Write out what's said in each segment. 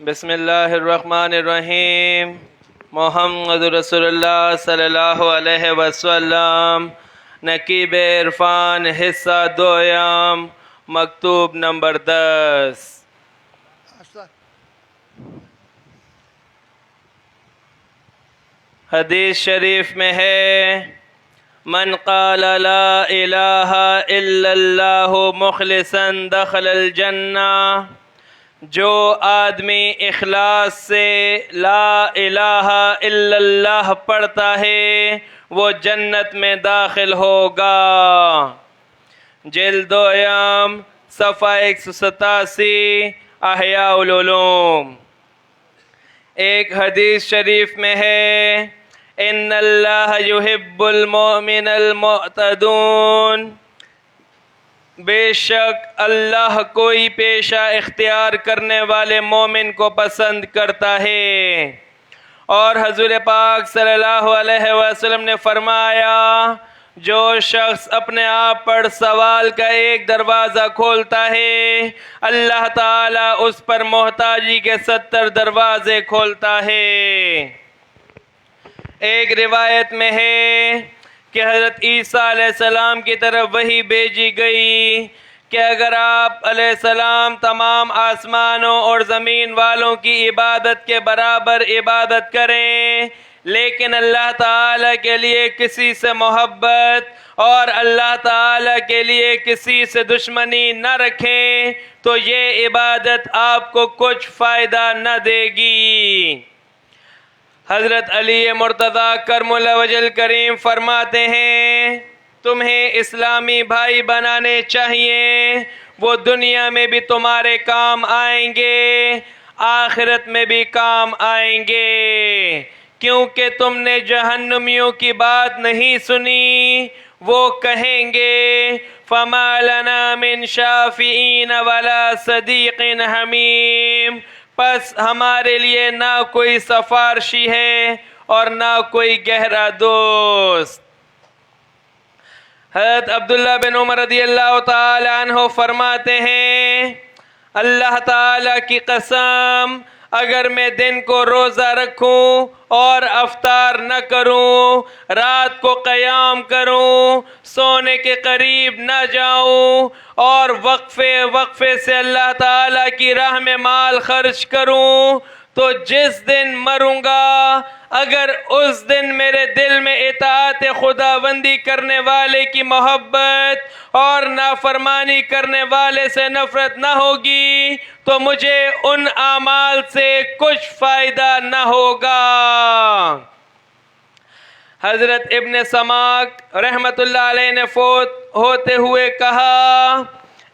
بسم اللہ الرحمن الرحیم محمد رسول اللہ صلی اللہ علیہ وسلم نقیب عرفان حصہ دویم مکتوب نمبر 10 حدیث شریف میں ہے من قال لا الہ الا اللہ مخلصا دخل الجنہ، جو آدمی اخلاص سے لا الہ الا اللہ پڑھتا ہے وہ جنت میں داخل ہوگا۔ جلد دویم صفحہ 187 احیاء العلوم۔ ایک حدیث شریف میں ہے ان اللہ یحب المؤمن المعتدون، بے شک اللہ کوئی پیشہ اختیار کرنے والے مومن کو پسند کرتا ہے۔ اور حضور پاک صلی اللہ علیہ وسلم نے فرمایا جو شخص اپنے آپ پر سوال کا ایک دروازہ کھولتا ہے اللہ تعالیٰ اس پر محتاجی کے 70 دروازے کھولتا ہے۔ ایک روایت میں ہے کہ حضرت عیسیٰ علیہ السلام کی طرف وحی بھیجی گئی کہ اگر آپ علیہ السلام تمام آسمانوں اور زمین والوں کی عبادت کے برابر عبادت کریں لیکن اللہ تعالیٰ کے لیے کسی سے محبت اور اللہ تعالیٰ کے لیے کسی سے دشمنی نہ رکھیں تو یہ عبادت آپ کو کچھ فائدہ نہ دے گی۔ حضرت علی مرتضیٰ کرم اللہ وجہ کریم فرماتے ہیں تمہیں اسلامی بھائی بنانے چاہیے، وہ دنیا میں بھی تمہارے کام آئیں گے آخرت میں بھی کام آئیں گے، کیونکہ تم نے جہنمیوں کی بات نہیں سنی، وہ کہیں گے فما لنا من شافعین ولا صدیق حمیم، پس ہمارے لیے نہ کوئی سفارشی ہے اور نہ کوئی گہرا دوست۔ حضرت عبداللہ بن عمر رضی اللہ تعالی عنہ فرماتے ہیں اللہ تعالی کی قسم اگر میں دن کو روزہ رکھوں اور افطار نہ کروں، رات کو قیام کروں، سونے کے قریب نہ جاؤں اور وقفے سے اللہ تعالیٰ کی راہ میں مال خرچ کروں تو جس دن مروں گا اگر اس دن میرے دل میں اطاعت خداوندی کرنے والے کی محبت اور نافرمانی کرنے والے سے نفرت نہ ہوگی تو مجھے ان اعمال سے کچھ فائدہ نہ ہوگا۔ حضرت ابن سماک رحمت اللہ علیہ نے فوت ہوتے ہوئے کہا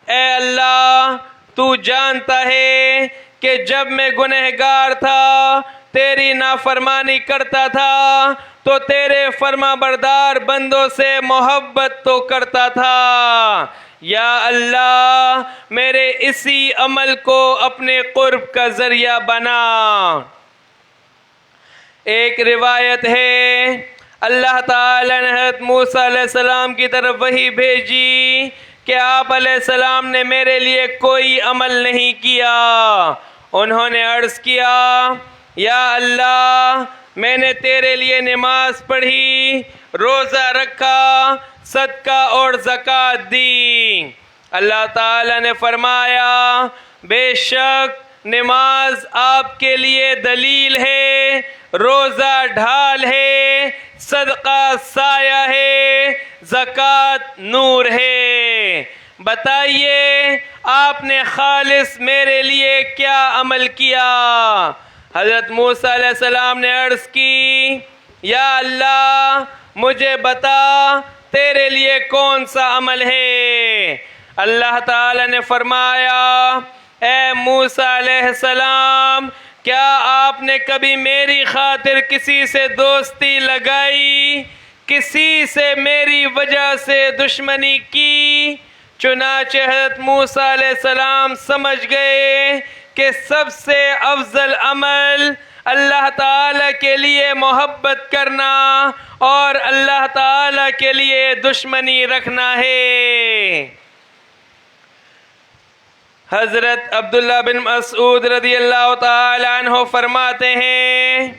اے اللہ تو جانتا ہے کہ جب میں گنہگار تھا تیری نافرمانی کرتا تھا تو تیرے فرما بردار بندوں سے محبت تو کرتا تھا، یا اللہ میرے اسی عمل کو اپنے قرب کا ذریعہ بنا۔ ایک روایت ہے اللہ تعالیٰ نے حضرت موسیٰ علیہ السلام کی طرف وحی بھیجی کہ آپ علیہ السلام نے میرے لیے کوئی عمل نہیں کیا۔ انہوں نے عرض کیا یا اللہ میں نے تیرے لیے نماز پڑھی، روزہ رکھا، صدقہ اور زکوٰۃ دی۔ اللہ تعالیٰ نے فرمایا بے شک نماز آپ کے لیے دلیل ہے، روزہ ڈھال ہے، صدقہ سایہ ہے، زکوٰۃ نور ہے، بتائیے آپ نے خالص میرے لیے کیا عمل کیا؟ حضرت موسیٰ علیہ السلام نے عرض کی یا اللہ مجھے بتا تیرے لیے کون سا عمل ہے؟ اللہ تعالی نے فرمایا اے موسیٰ علیہ السلام کیا آپ نے کبھی میری خاطر کسی سے دوستی لگائی، کسی سے میری وجہ سے دشمنی کی؟ چنانچہ حضرت موسیٰ علیہ السلام سمجھ گئے کہ سب سے افضل عمل اللہ تعالیٰ کے لیے محبت کرنا اور اللہ تعالیٰ کے لیے دشمنی رکھنا ہے۔ حضرت عبداللہ بن مسعود رضی اللہ تعالی عنہ فرماتے ہیں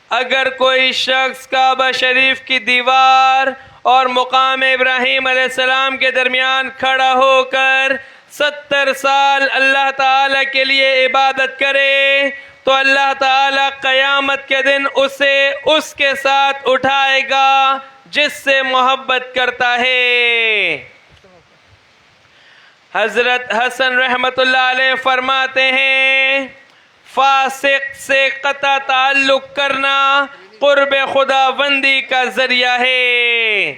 اگر کوئی شخص کعبہ شریف کی دیوار اور مقام ابراہیم علیہ السلام کے درمیان کھڑا ہو کر 70 سال اللہ تعالیٰ کے لیے عبادت کرے تو اللہ تعالیٰ قیامت کے دن اسے اس کے ساتھ اٹھائے گا جس سے محبت کرتا ہے۔ حضرت حسن رحمت اللہ علیہ فرماتے ہیں فاسق سے قطع تعلق کرنا قرب خدا بندی کا ذریعہ ہے۔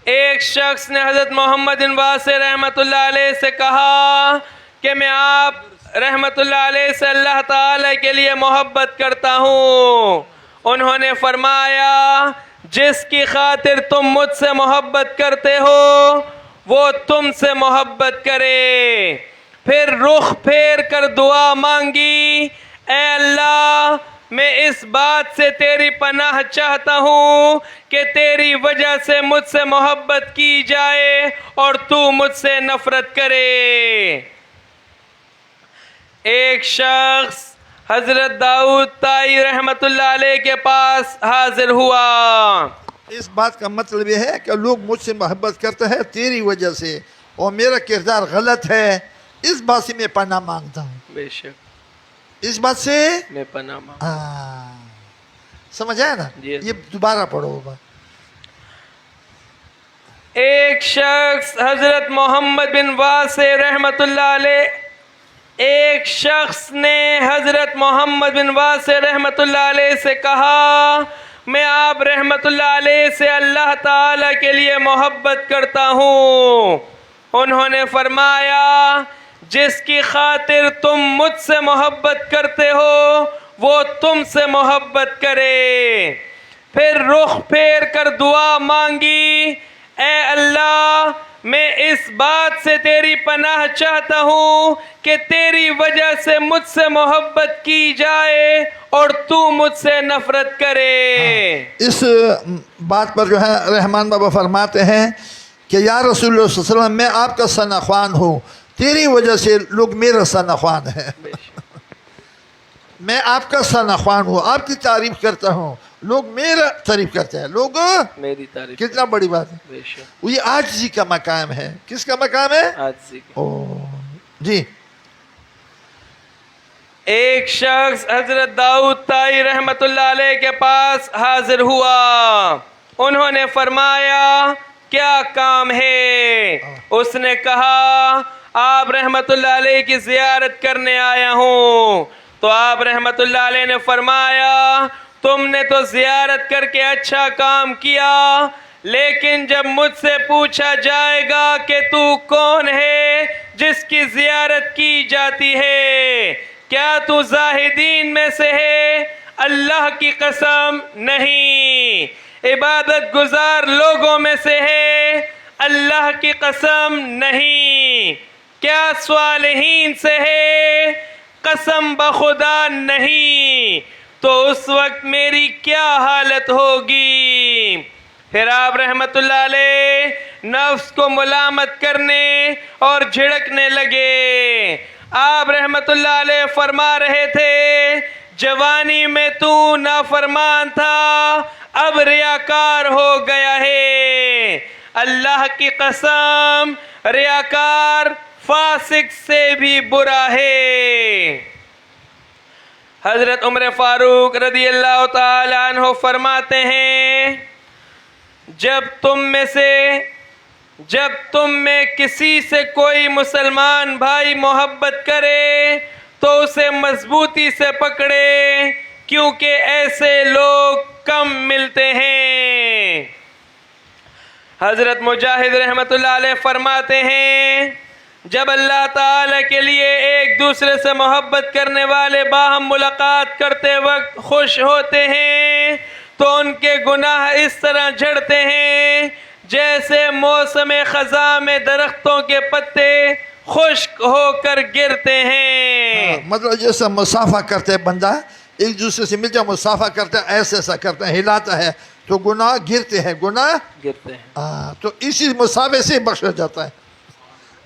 ایک شخص نے حضرت محمد بن واسع رحمت اللہ علیہ سے کہا کہ میں آپ رحمت اللہ علیہ سے اللہ تعالیٰ کے لیے محبت کرتا ہوں۔ انہوں نے فرمایا جس کی خاطر تم مجھ سے محبت کرتے ہو وہ تم سے محبت کرے۔ پھر رخ پھیر کر دعا مانگی اے اللہ میں اس بات سے تیری پناہ چاہتا ہوں کہ تیری وجہ سے مجھ سے محبت کی جائے اور تو مجھ سے نفرت کرے۔ ایک شخص حضرت داؤد طائی رحمت اللہ علیہ کے پاس حاضر ہوا۔ اس بات کا مطلب یہ ہے کہ لوگ مجھ سے محبت کرتے ہیں تیری وجہ سے اور میرا کردار غلط ہے، اس بات سے میں پناہ مانگتا ہوں۔ بے شک اس بات سے میں پناہ مانگتا سمجھ آیا نا؟ جی۔ یہ دوبارہ پڑھو بات۔ ایک شخص حضرت محمد بن واسع رحمت اللہ علیہ ایک شخص نے حضرت محمد بن واسع رحمت اللہ علیہ سے کہا میں آپ رحمت اللہ علیہ سے اللہ تعالیٰ کے لیے محبت کرتا ہوں۔ انہوں نے فرمایا جس کی خاطر تم مجھ سے محبت کرتے ہو وہ تم سے محبت کرے۔ پھر رخ پھیر کر دعا مانگی اے اللہ میں اس بات سے تیری پناہ چاہتا ہوں کہ تیری وجہ سے مجھ سے محبت کی جائے اور تو مجھ سے نفرت کرے۔ اس بات پر جو ہے رحمان بابا فرماتے ہیں کہ یا رسول اللہ صلی اللہ علیہ وسلم میں آپ کا ثنا خوان ہوں، تیری وجہ سے لوگ میرا ثنا خوان ہے۔ میں آپ کا ثنا خوان ہوں، آپ کی تعریف کرتا ہوں، لوگ میرا تعریف کرتے ہیں، لوگ میری تعریف۔ کتنا بڑی بات ہے۔ بے شک وہ یہ عاجزی کا مقام ہے۔ کس کا مقام ہے؟ عاجزی کا۔ جی۔ ایک شخص حضرت داؤد طائی رحمت اللہ علیہ کے پاس حاضر ہوا۔ انہوں نے فرمایا کیا کام ہے؟ اس نے کہا آپ رحمت اللہ علیہ کی زیارت کرنے آیا ہوں۔ تو آپ رحمت اللہ علیہ نے فرمایا تم نے تو زیارت کر کے اچھا کام کیا، لیکن جب مجھ سے پوچھا جائے گا کہ تو کون ہے جس کی زیارت کی جاتی ہے، کیا تو زاہدین میں سے ہے؟ اللہ کی قسم نہیں۔ عبادت گزار لوگوں میں سے ہے؟ اللہ کی قسم نہیں۔ کیا صالحین سے ہے؟ قسم بخدا نہیں۔ تو اس وقت میری کیا حالت ہوگی؟ پھر آپ رحمت اللہ علیہ نفس کو ملامت کرنے اور جھڑکنے لگے۔ آپ رحمت اللہ علیہ فرما رہے تھے جوانی میں تو نافرمان تھا، اب ریاکار ہو گیا ہے۔ اللہ کی قسم ریاکار فاسق سے بھی برا ہے۔ حضرت عمر فاروق رضی اللہ تعالی عنہ فرماتے ہیں جب تم میں کسی سے کوئی مسلمان بھائی محبت کرے تو اسے مضبوطی سے پکڑے، کیونکہ ایسے لوگ کم ملتے ہیں۔ حضرت مجاہد رحمت اللہ علیہ فرماتے ہیں جب اللہ تعالیٰ کے لیے ایک دوسرے سے محبت کرنے والے باہم ملاقات کرتے وقت خوش ہوتے ہیں تو ان کے گناہ اس طرح جھڑتے ہیں جیسے موسم خزاں میں درختوں کے پتے خشک ہو کر گرتے ہیں۔ مطلب جیسا مسافہ کرتے ہیں بندہ ایک دوسرے سے مل جائے، مسافہ کرتا ہے، ایسا ایسا کرتا ہے، ہلاتا ہے تو گناہ گرتے ہیں، گناہ گرتے ہیں۔ تو اسی مسافے سے بخشا جاتا ہے۔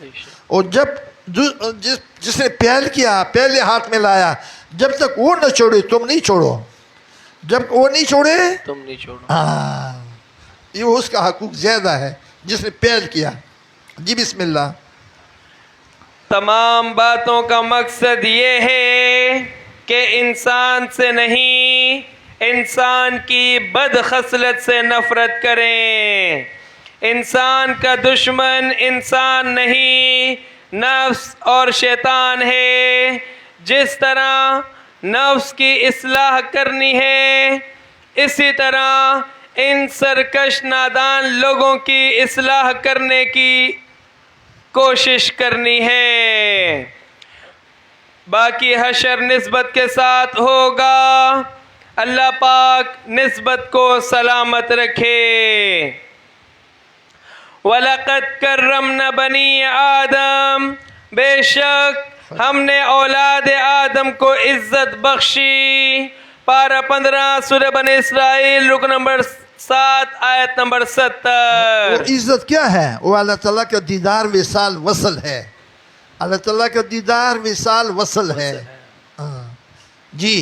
بے شک اور جب جسے پہل کیا پہلے ہاتھ میں لایا، جب تک وہ نہ چھوڑے تم نہیں چھوڑو، جب وہ نہیں چھوڑے تم نہیں چھوڑو. ہاں یہ اس کا حقوق زیادہ ہے جس نے پہل کیا. جی بسم اللہ. تمام باتوں کا مقصد یہ ہے کہ انسان سے نہیں، انسان کی بد خصلت سے نفرت کریں. انسان کا دشمن انسان نہیں، نفس اور شیطان ہے. جس طرح نفس کی اصلاح کرنی ہے، اسی طرح ان سرکش نادان لوگوں کی اصلاح کرنے کی کوشش کرنی ہے. باقی حشر نسبت کے ساتھ ہوگا. اللہ پاک نسبت کو سلامت رکھے. وَلَقَدْ كَرَّمْنَا بَنِي آدم، بے شک ہم نے اولاد آدم کو عزت بخشی. پارہ 15 سورہ بنی اسرائیل رکن نمبر 7 آیت نمبر 70. وہ عزت کیا ہے؟ وہ اللہ تعالیٰ کا دیدار وصال وصل ہے. اللہ تعالیٰ کا دیدار وصال وصل ہے. جی.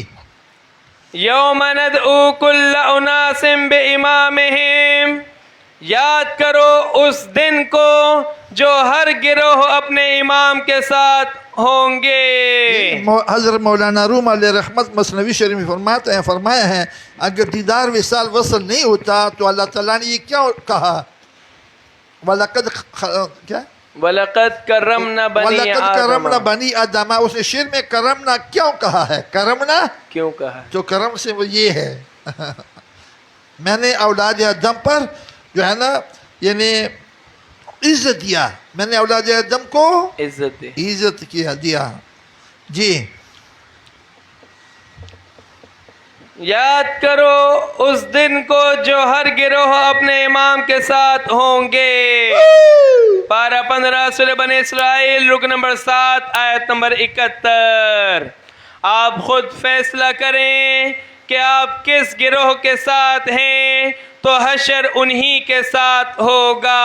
یوم ندعو کل اناس بامامہم، یاد کرو اس دن کو جو ہر گروہ اپنے امام کے ساتھ ہوں گے. حضرت مولانا روم علیہ رحمت مثنوی شریف میں فرماتے ہیں، فرمایا ہے اگر دیدار وصال وصل نہیں ہوتا تو اللہ تعالیٰ نے یہ کیا کہا؟ وَلَقَدْ کیا؟ وَلَقَدْ كَرَّمْنَا بَنِي وَلَقَدْ كَرَّمْنَا آدم. بَنِي آدم. اس نے شعر میں کرمنا کیوں کہا ہے؟ کرمنا کیوں کہا؟ تو کرم سے وہ یہ ہے میں نے اولاد آدم پر جو ہے نا یعنی عزت دیا. میں نے اولاد آدم کو عزت دے. عزت دیا. جی. یاد کرو اس دن کو جو ہر گروہ اپنے امام کے ساتھ ہوں گے. پارہ 15 سورہ بنی اسرائیل رکن نمبر 7 آیت نمبر 71. آپ خود فیصلہ کریں کہ آپ کس گروہ کے ساتھ ہیں تو حشر انہی کے ساتھ ہوگا.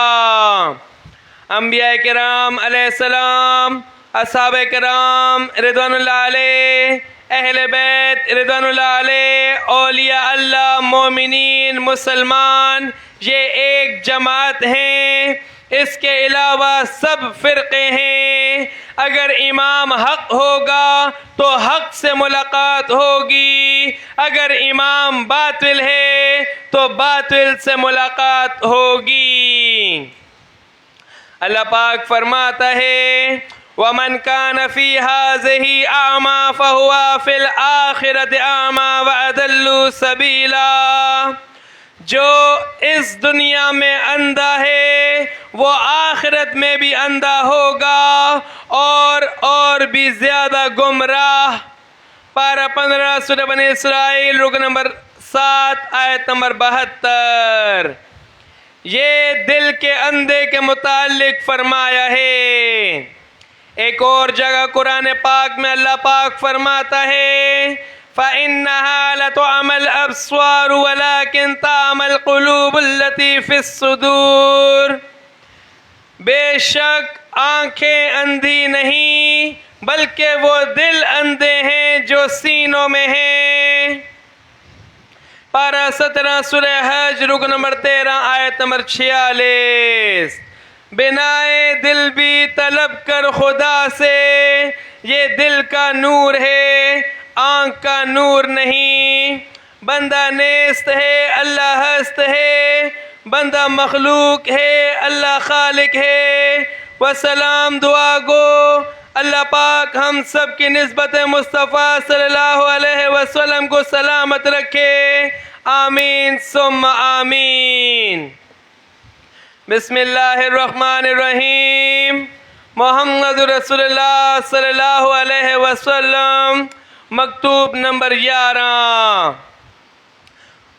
انبیاء کرام علیہ السلام، اصحاب کرام رضوان اللہ علیہ، اہل بیت رضوان اللہ علیہ، اولیاء اللہ، مومنین، مسلمان، یہ ایک جماعت ہیں. اس کے علاوہ سب فرقے ہیں. اگر امام حق ہوگا تو حق سے ملاقات ہوگی، اگر امام باطل ہے تو باطل سے ملاقات ہوگی. اللہ پاک فرماتا ہے وَمَنْ كَانَ فِي هَذِهِ أَعْمَى فَهُوَ فِي الْآخِرَةِ أَعْمَى وَأَضَلُّ سَبِيلًا. جو اس دنیا میں اندھا ہے وہ آخرت میں بھی اندھا ہوگا اور بھی زیادہ گمراہ. پارہ 15 سورہ بنی اسرائیل رکن نمبر 7 آیت نمبر 72. یہ دل کے اندھے کے متعلق فرمایا ہے. ایک اور جگہ قرآن پاک میں اللہ پاک فرماتا ہے فَإِنَّهَا لَتُعْمَى الْأَبْصَارُ وَلَكِنْ تَعْمَى الْقُلُوبُ الَّتِي فِي الصُّدُورِ. بے شک آنکھیں اندھی نہیں بلکہ وہ دل اندھے ہیں جو سینوں میں ہیں. پارہ 17 سورہ حج رکن نمبر 13 آیت نمبر 46. بنائے دل بھی طلب کر خدا سے، یہ دل کا نور ہے آنکھ کا نور نہیں. بندہ نیست ہے اللہ ہست ہے، بندہ مخلوق ہے اللہ خالق ہے. وسلام دعا گو اللہ پاک ہم سب کی نسبت مصطفیٰ صلی اللہ علیہ وسلم کو سلامت رکھے. آمین ثم آمین. بسم اللہ الرحمن الرحیم. محمد رسول اللہ صلی اللہ علیہ وسلم. مکتوب نمبر 11.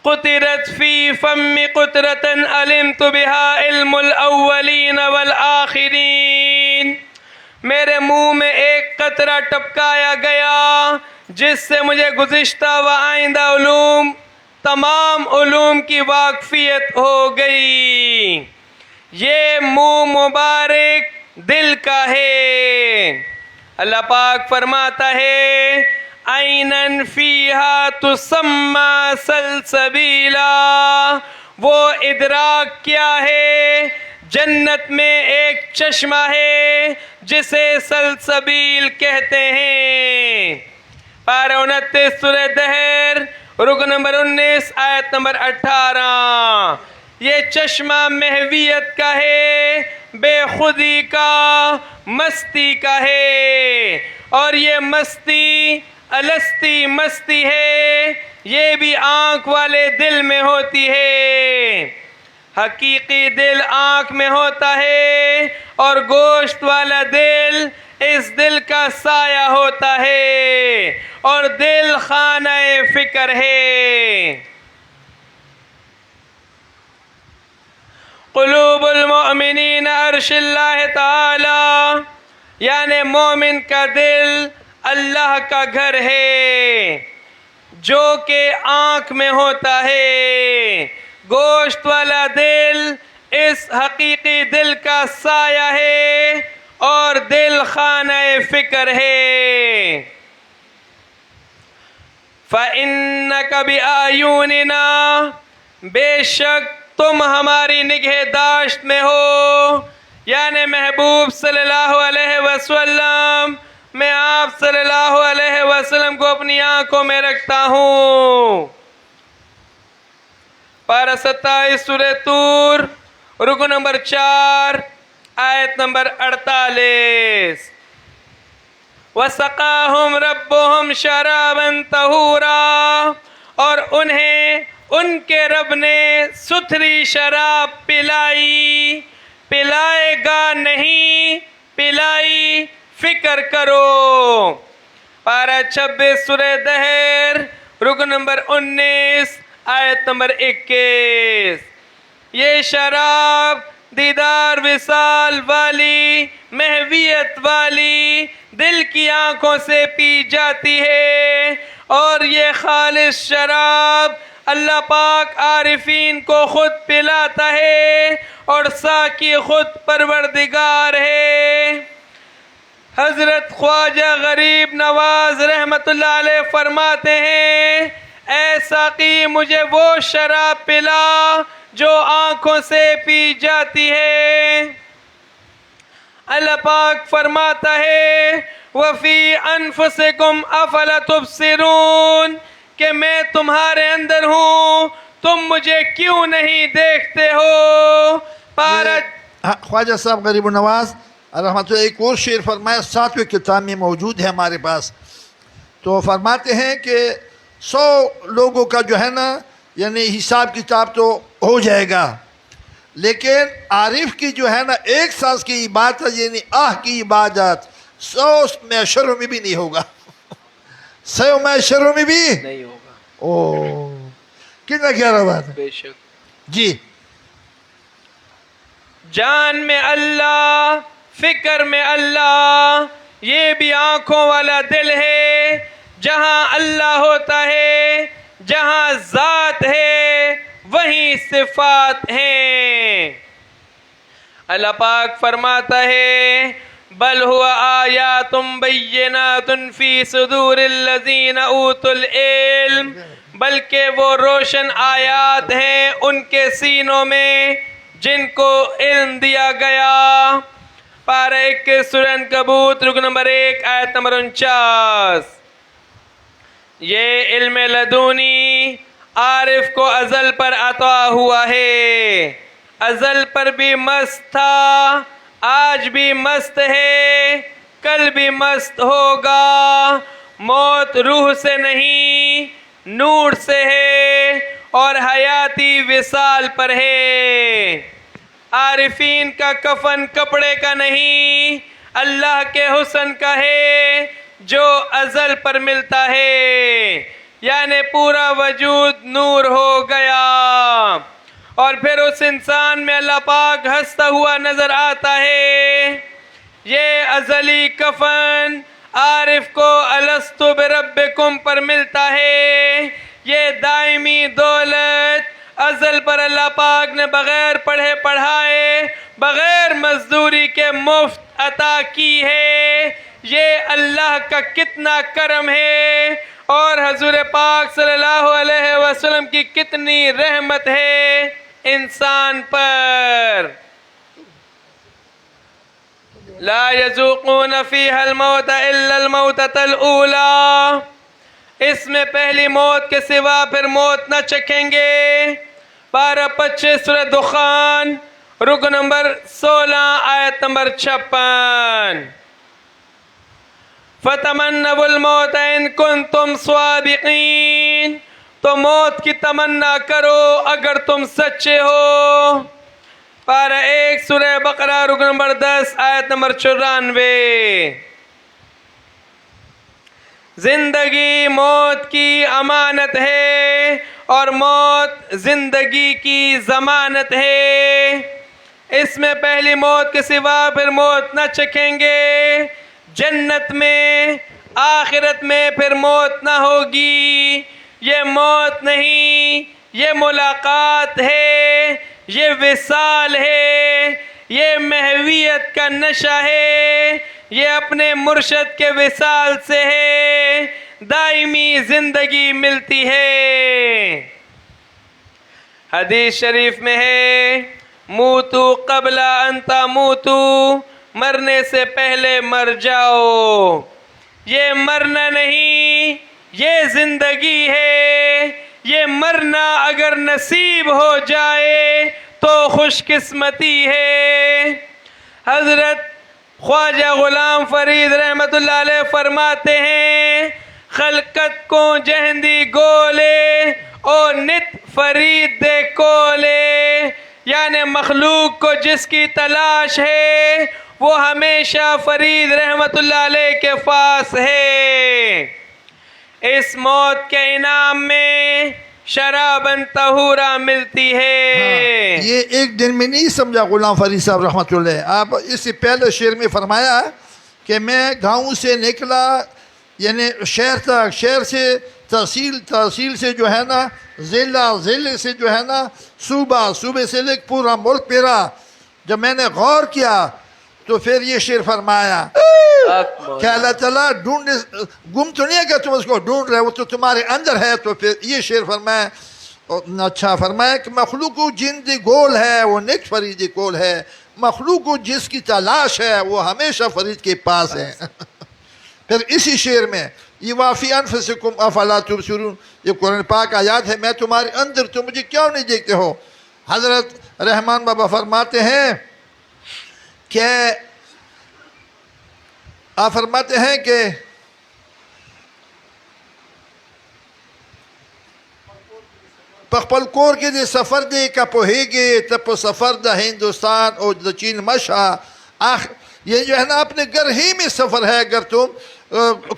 قطرت فی فم قطرة علمت بها علم الاولین والآخرین. میرے منہ میں ایک قطرہ ٹپکایا گیا جس سے مجھے گزشتہ و آئندہ علوم تمام علوم کی واقفیت ہو گئی. یہ منہ مبارک دل کا ہے۔ اللہ پاک فرماتا ہے عینن فیہا تسمی سلسبیلا، وہ ادراک کیا ہے؟ جنت میں ایک چشمہ ہے جسے سلسبیل کہتے ہیں۔ پارہ 29 سورہ دہر رکن نمبر 19 آیت نمبر 18۔ یہ چشمہ محویت کا ہے، بے خودی کا، مستی کا ہے، اور یہ مستی الستی مستی ہے، یہ بھی آنکھ والے دل میں ہوتی ہے۔ حقیقی دل آنکھ میں ہوتا ہے اور گوشت والا دل اس دل کا سایہ ہوتا ہے، اور دل خانہ فکر ہے۔ قلوب المؤمنین عرش اللہ تعالی، یعنی مومن کا دل اللہ کا گھر ہے جو کہ آنکھ میں ہوتا ہے۔ گوشت والا دل اس حقیقی دل کا سایہ ہے اور دل خانہ فکر ہے۔ فَإِنَّكَ بِآیوننا، بے شک تم ہماری نگہداشت میں ہو، یعنی محبوب صلی اللہ علیہ وسلم، میں آپ صلی اللہ علیہ وسلم کو اپنی آنکھوں میں رکھتا ہوں۔ پارہ 27 سورہ طور رکو نمبر 4 آیت نمبر 48۔ وَسَقَاهُمْ رَبُّهُمْ شَرَابًا طَهُورًا، اور انہیں ان کے رب نے ستھری شراب پلائی، پلائے گا نہیں، پلائی، فکر کرو۔ پارہ 26 سورہ دہر رکن نمبر 19 آیت نمبر 21۔ یہ شراب دیدار وصال والی، محویت والی دل کی آنکھوں سے پی جاتی ہے، اور یہ خالص شراب اللہ پاک عارفین کو خود پلاتا ہے، اور ساقی خود پروردگار ہے۔ حضرت خواجہ غریب نواز رحمت اللہ علیہ فرماتے ہیں اے ساقی مجھے وہ شراب پلا جو آنکھوں سے پی جاتی ہے۔ اللہ پاک فرماتا ہے وَفِي أَنفُسِكُمْ أَفَلَا تُبْصِرُونَ، کہ میں تمہارے اندر ہوں، تم مجھے کیوں نہیں دیکھتے ہو۔ خواجہ صاحب غریب نواز رحمۃ اللہ ایک اور شعر فرمایا، 7ویں کتاب میں موجود ہے ہمارے پاس، تو فرماتے ہیں کہ 100 لوگوں کا جو ہے نا یعنی حساب کتاب تو ہو جائے گا، لیکن عارف کی جو ہے نا 1 ساز کی عبادت یعنی کی عبادت 100 معاشروں میں بھی نہیں ہوگا، 100 معاشروں میں بھی نہیں ہوگا۔ کتنا گہرا بات ہے۔ بے شک جی، جان میں اللہ، فکر میں اللہ، یہ بھی آنکھوں والا دل ہے۔ جہاں اللہ ہوتا ہے، جہاں ذات ہے، وہیں صفات ہیں۔ اللہ پاک فرماتا ہے بل هو آیات بینات فی صدور الذین اوتوا العلم، بلکہ وہ روشن آیات ہیں ان کے سینوں میں جن کو علم دیا گیا۔ پارہ 21 سورہ عنکبوت رکو نمبر 1 آیت نمبر 49۔ یہ علم لدونی عارف کو ازل پر عطا ہوا ہے، ازل پر بھی مست تھا، آج بھی مست ہے، کل بھی مست ہوگا۔ موت روح سے نہیں، نور سے ہے، اور حیاتی وصال پر ہے۔ عارفین کا کفن کپڑے کا نہیں، اللہ کے حسن کا ہے جو ازل پر ملتا ہے، یعنی پورا وجود نور ہو گیا۔ اور پھر اس انسان میں اللہ پاک ہنستا ہوا نظر آتا ہے۔ یہ ازلی کفن عارف کو الستو بربکم پر ملتا ہے، یہ دائمی دولت ازل پر اللہ پاک نے بغیر پڑھے پڑھائے بغیر مزدوری کے مفت عطا کی ہے. یہ اللہ کا کتنا کرم ہے اور حضور پاک صلی اللہ علیہ وسلم کی کتنی رحمت ہے انسان پر. لا يذوقون فيها الموت الا الموتة الاولى. اس میں پہلی موت کے سوا پھر موت نہ چکھیں گے. پارہ 25 سورہ دخان رکو نمبر 16 آیت نمبر 56. فَتَمَنَّوُا الْمَوْتَ إِن كُنتُمْ صَادِقِينَ. تو موت کی تمنا کرو اگر تم سچے ہو. پارہ 1 سورہ بقرہ رکو نمبر 10 آیت نمبر 94. زندگی موت کی امانت ہے اور موت زندگی کی ضمانت ہے. اس میں پہلی موت کے سوا پھر موت نہ چکھیں گے. جنت میں آخرت میں پھر موت نہ ہوگی. یہ موت نہیں، یہ ملاقات ہے، یہ وصال ہے، یہ محویت کا نشہ ہے، یہ اپنے مرشد کے وصال سے ہے. دائمی زندگی ملتی ہے. حدیث شریف میں ہے موتو قبل ان تموتو. مرنے سے پہلے مر جاؤ. یہ مرنا نہیں، یہ زندگی ہے. یہ مرنا اگر نصیب ہو جائے تو خوش قسمتی ہے. حضرت خواجہ غلام فرید رحمت اللہ علیہ فرماتے ہیں خلقت کو جہندی گولے او نت فرید دے کولے. یعنی مخلوق کو جس کی تلاش ہے وہ ہمیشہ فرید رحمت اللہ علیہ کے پاس ہے. اس موت کے انعام میں شرابن طہورا ملتی ہے. یہ ایک دن میں نہیں سمجھا غلام فرید صاحب رحمۃ اللہ. آپ اس سے پہلے شعر میں فرمایا کہ میں گاؤں سے نکلا یعنی شہر تک، شہر سے تحصیل، تحصیل سے جو ہے نا ضلع، ضلع سے جو ہے نا صوبہ، صوبے سے لے پورا ملک پھرا. جب میں نے غور کیا تو پھر یہ شعر فرمایا کہ اللہ تعالیٰ ڈھونڈ، گم تو نہیں ہے کہ تم اس کو ڈھونڈ رہے، وہ تو تمہارے اندر ہے. تو پھر یہ شعر فرمایا، اچھا فرمایا کہ مخلوق جن دی گول ہے وہ نیک فرید کول ہے. مخلوق جس کی تلاش ہے وہ ہمیشہ فرید کے پاس ہے. پھر اسی شعر میں یہ وافی انفسکم افلا تبصرون، یہ قرآن پاک آیات ہے، میں تمہارے اندر، تم مجھے کیوں نہیں دیکھتے ہو. حضرت رحمان بابا فرماتے ہیں کہ آپ فرماتے ہیں کہ پخپل کور کے دے سفر دے کا پوہے گے تب سفر دا ہندوستان اور دا چین مشا. یہ جو ہے نا اپنے گھر ہی میں سفر ہے. اگر تم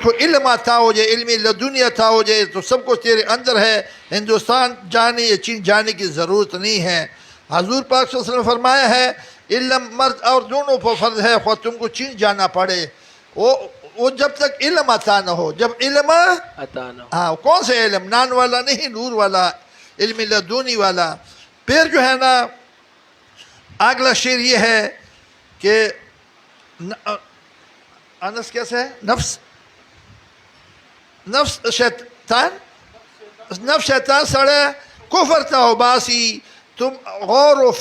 کو علم آتا ہو جائے، علم لدنی عطا ہو جائے تو سب کو تیرے اندر ہے. ہندوستان جانے یا چین جانے کی ضرورت نہیں ہے. حضور پاک صلی اللہ علیہ وسلم نے فرمایا ہے علم مرد اور دونوں پر فرض ہے، خواہ تم کو چین جانا پڑے. وہ جب تک علم عطا نہ ہو، جب علم عطا نہ ہو. ہاں، کون سے علم؟ نان والا نہیں، نور والا، علم لدنی والا. پھر جو ہے نا اگلا شعر یہ ہے کہ انس کیسے ہے؟ نفس شیطان سڑے کفر تا باسی. تم غور و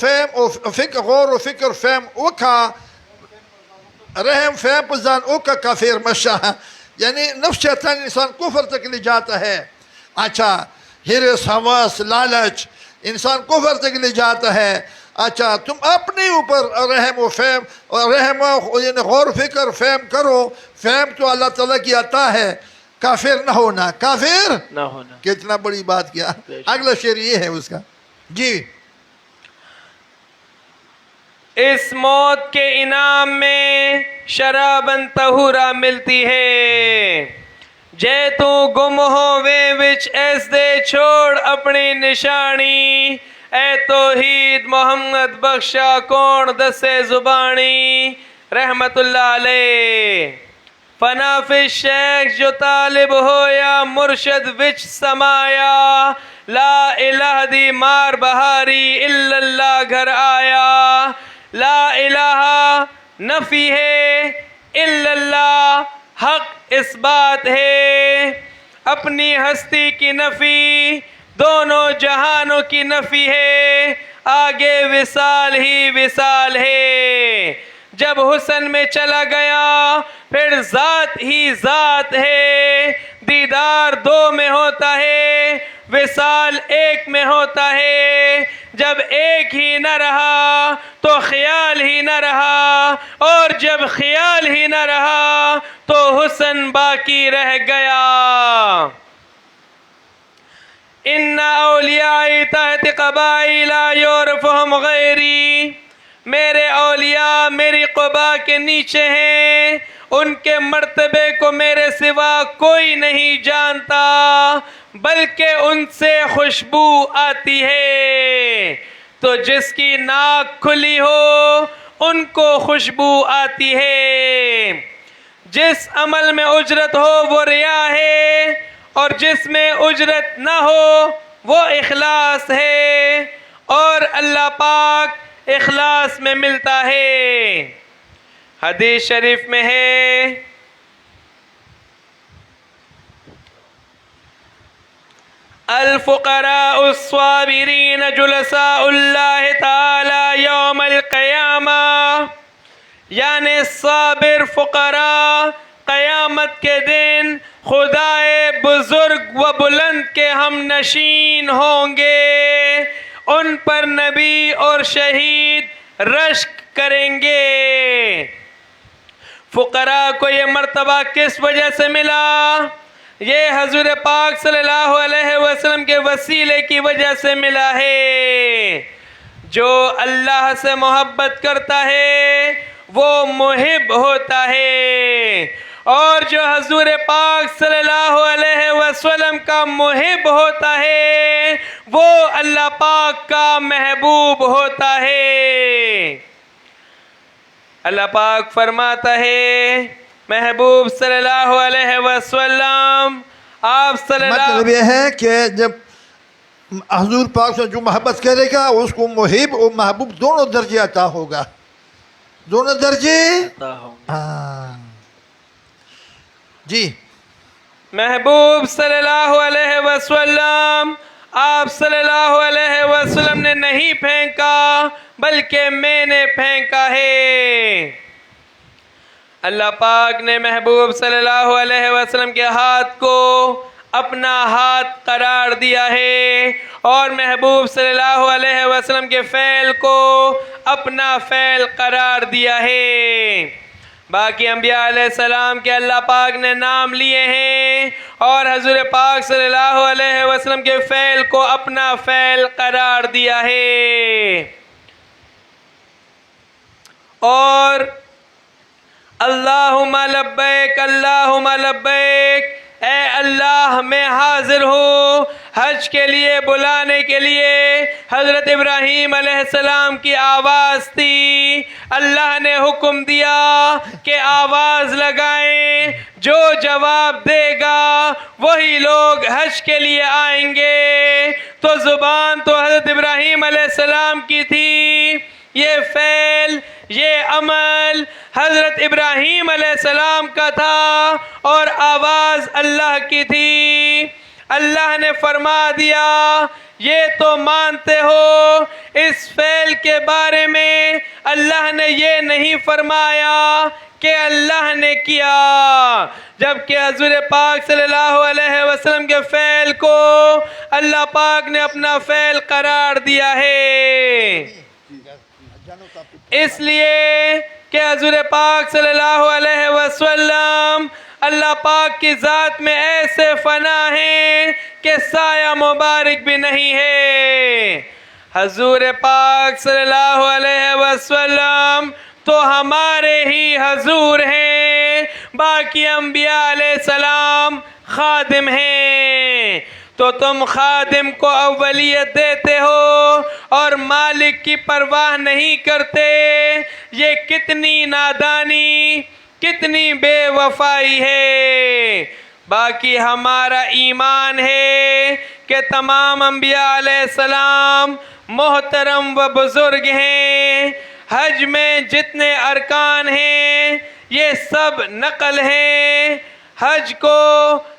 فکر فهم اوکا رحم فهم پزان اوکا کافر مشا. یعنی نفس شیطان انسان کفر تک لے جاتا ہے. اچھا ہرس، حواس، لالچ انسان کفر تک لے جاتا ہے. اچھا تم اپنے اوپر رحم و فہم، رحم یعنی غور و فکر فہم کرو. فہم تو اللہ تعالیٰ کی عطا ہے. کافر نہ ہونا، کافر نہ ہونا. کتنا بڑی بات کیا. اگلا شعر یہ ہے اس کا. جی اس موت کے انعام میں شرابن طہورا ملتی ہے. جے تو گم ہووے وچ ایس دے چھوڑ اپنی نشانی. اے توحید محمد بخشا کون دسے زبانی. رحمت اللہ علیہ. فنا فی شیخ جو طالب ہویا مرشد وچ سمایا. لا الہ دی مار بہاری الا اللہ گھر آیا، لا الہ نفی ہے الا اللہ حق اس بات ہے، اپنی ہستی کی نفی دونوں جہانوں کی نفی ہے، آگے وصال ہی وصال ہے، جب حسن میں چلا گیا پھر ذات ہی ذات ہے، دیدار دو میں ہوتا ہے وصال ایک میں ہوتا ہے، جب ایک ہی نہ رہا تو خیال ہی نہ رہا، اور جب خیال ہی نہ رہا تو حسن باقی رہ گیا۔ ان اولیاء تحت قبائی لا یعرفہم غیری، میرے اولیاء میری قبا کے نیچے ہیں، ان کے مرتبے کو میرے سوا کوئی نہیں جانتا، بلکہ ان سے خوشبو آتی ہے، تو جس کی ناک کھلی ہو ان کو خوشبو آتی ہے، جس عمل میں اجرت ہو وہ ریا ہے، اور جس میں اجرت نہ ہو وہ اخلاص ہے، اور اللہ پاک اخلاص میں ملتا ہے۔ حدیث شریف میں ہے الفقراء الصابرین جلساء اللہ تعالی یوم القیامہ، یعنی صابر فقراء قیامت کے دن خدائے بزرگ و بلند کے ہم نشین ہوں گے، ان پر نبی اور شہید رشک کریں گے۔ فقراء کو یہ مرتبہ کس وجہ سے ملا؟ یہ حضور پاک صلی اللہ علیہ وسلم کے وسیلے کی وجہ سے ملا ہے۔ جو اللہ سے محبت کرتا ہے وہ محب ہوتا ہے، اور جو حضور پاک صلی اللہ علیہ وسلم کا محب ہوتا ہے وہ اللہ پاک کا محبوب ہوتا ہے۔ اللہ پاک فرماتا ہے محبوب صلی اللہ علیہ وسلم، آپ صلی اللہ مطلب یہ ہے کہ جب حضور پاک سے جو محبت کرے گا اس کو محب اور محبوب دونوں درجے عطا ہوگا، دونوں درجے ہاں جی۔ محبوب صلی اللہ علیہ وسلم، آپ صلی اللہ علیہ وسلم نے نہیں پھینکا بلکہ میں نے پھینکا ہے۔ اللہ پاک نے محبوب صلی اللہ علیہ وسلم کے ہاتھ کو اپنا ہاتھ قرار دیا ہے، اور محبوب صلی اللہ علیہ وسلم کے فعل کو اپنا فعل قرار دیا ہے۔ باقی انبیاء علیہ السلام کے اللہ پاک نے نام لیے ہیں، اور حضور پاک صلی اللہ علیہ وسلم کے فعل کو اپنا فعل قرار دیا ہے۔ اور اللہم لبیک اللہم لبیک، اے اللہ میں حاضر ہوں حج کے لیے بلانے کے لیے۔ حضرت ابراہیم علیہ السلام کی آواز تھی، اللہ نے حکم دیا کہ آواز لگائیں، جو جواب دے گا وہی لوگ حج کے لیے آئیں گے۔ تو زبان تو حضرت ابراہیم علیہ السلام کی تھی، یہ فعل یہ عمل حضرت ابراہیم علیہ السلام کا تھا، اور آواز اللہ کی تھی۔ اللہ نے فرما دیا یہ تو مانتے ہو، اس فعل کے بارے میں اللہ نے یہ نہیں فرمایا کہ اللہ نے کیا، جبکہ حضور پاک صلی اللہ علیہ وسلم کے فعل کو اللہ پاک نے اپنا فعل قرار دیا ہے۔ اس لیے کہ حضور پاک صلی اللہ علیہ وسلم اللہ پاک کی ذات میں ایسے فنا ہیں کہ سایہ مبارک بھی نہیں ہے۔ حضور پاک صلی اللہ علیہ وسلم تو ہمارے ہی حضور ہیں، باقی انبیاء علیہ السلام خادم ہیں، تو تم خادم کو اولیت دیتے ہو اور مالک کی پرواہ نہیں کرتے، یہ کتنی نادانی کتنی بے وفائی ہے۔ باقی ہمارا ایمان ہے کہ تمام انبیاء علیہ السلام محترم و بزرگ ہیں. حج میں جتنے ارکان ہیں یہ سب نقل ہیں. حج کو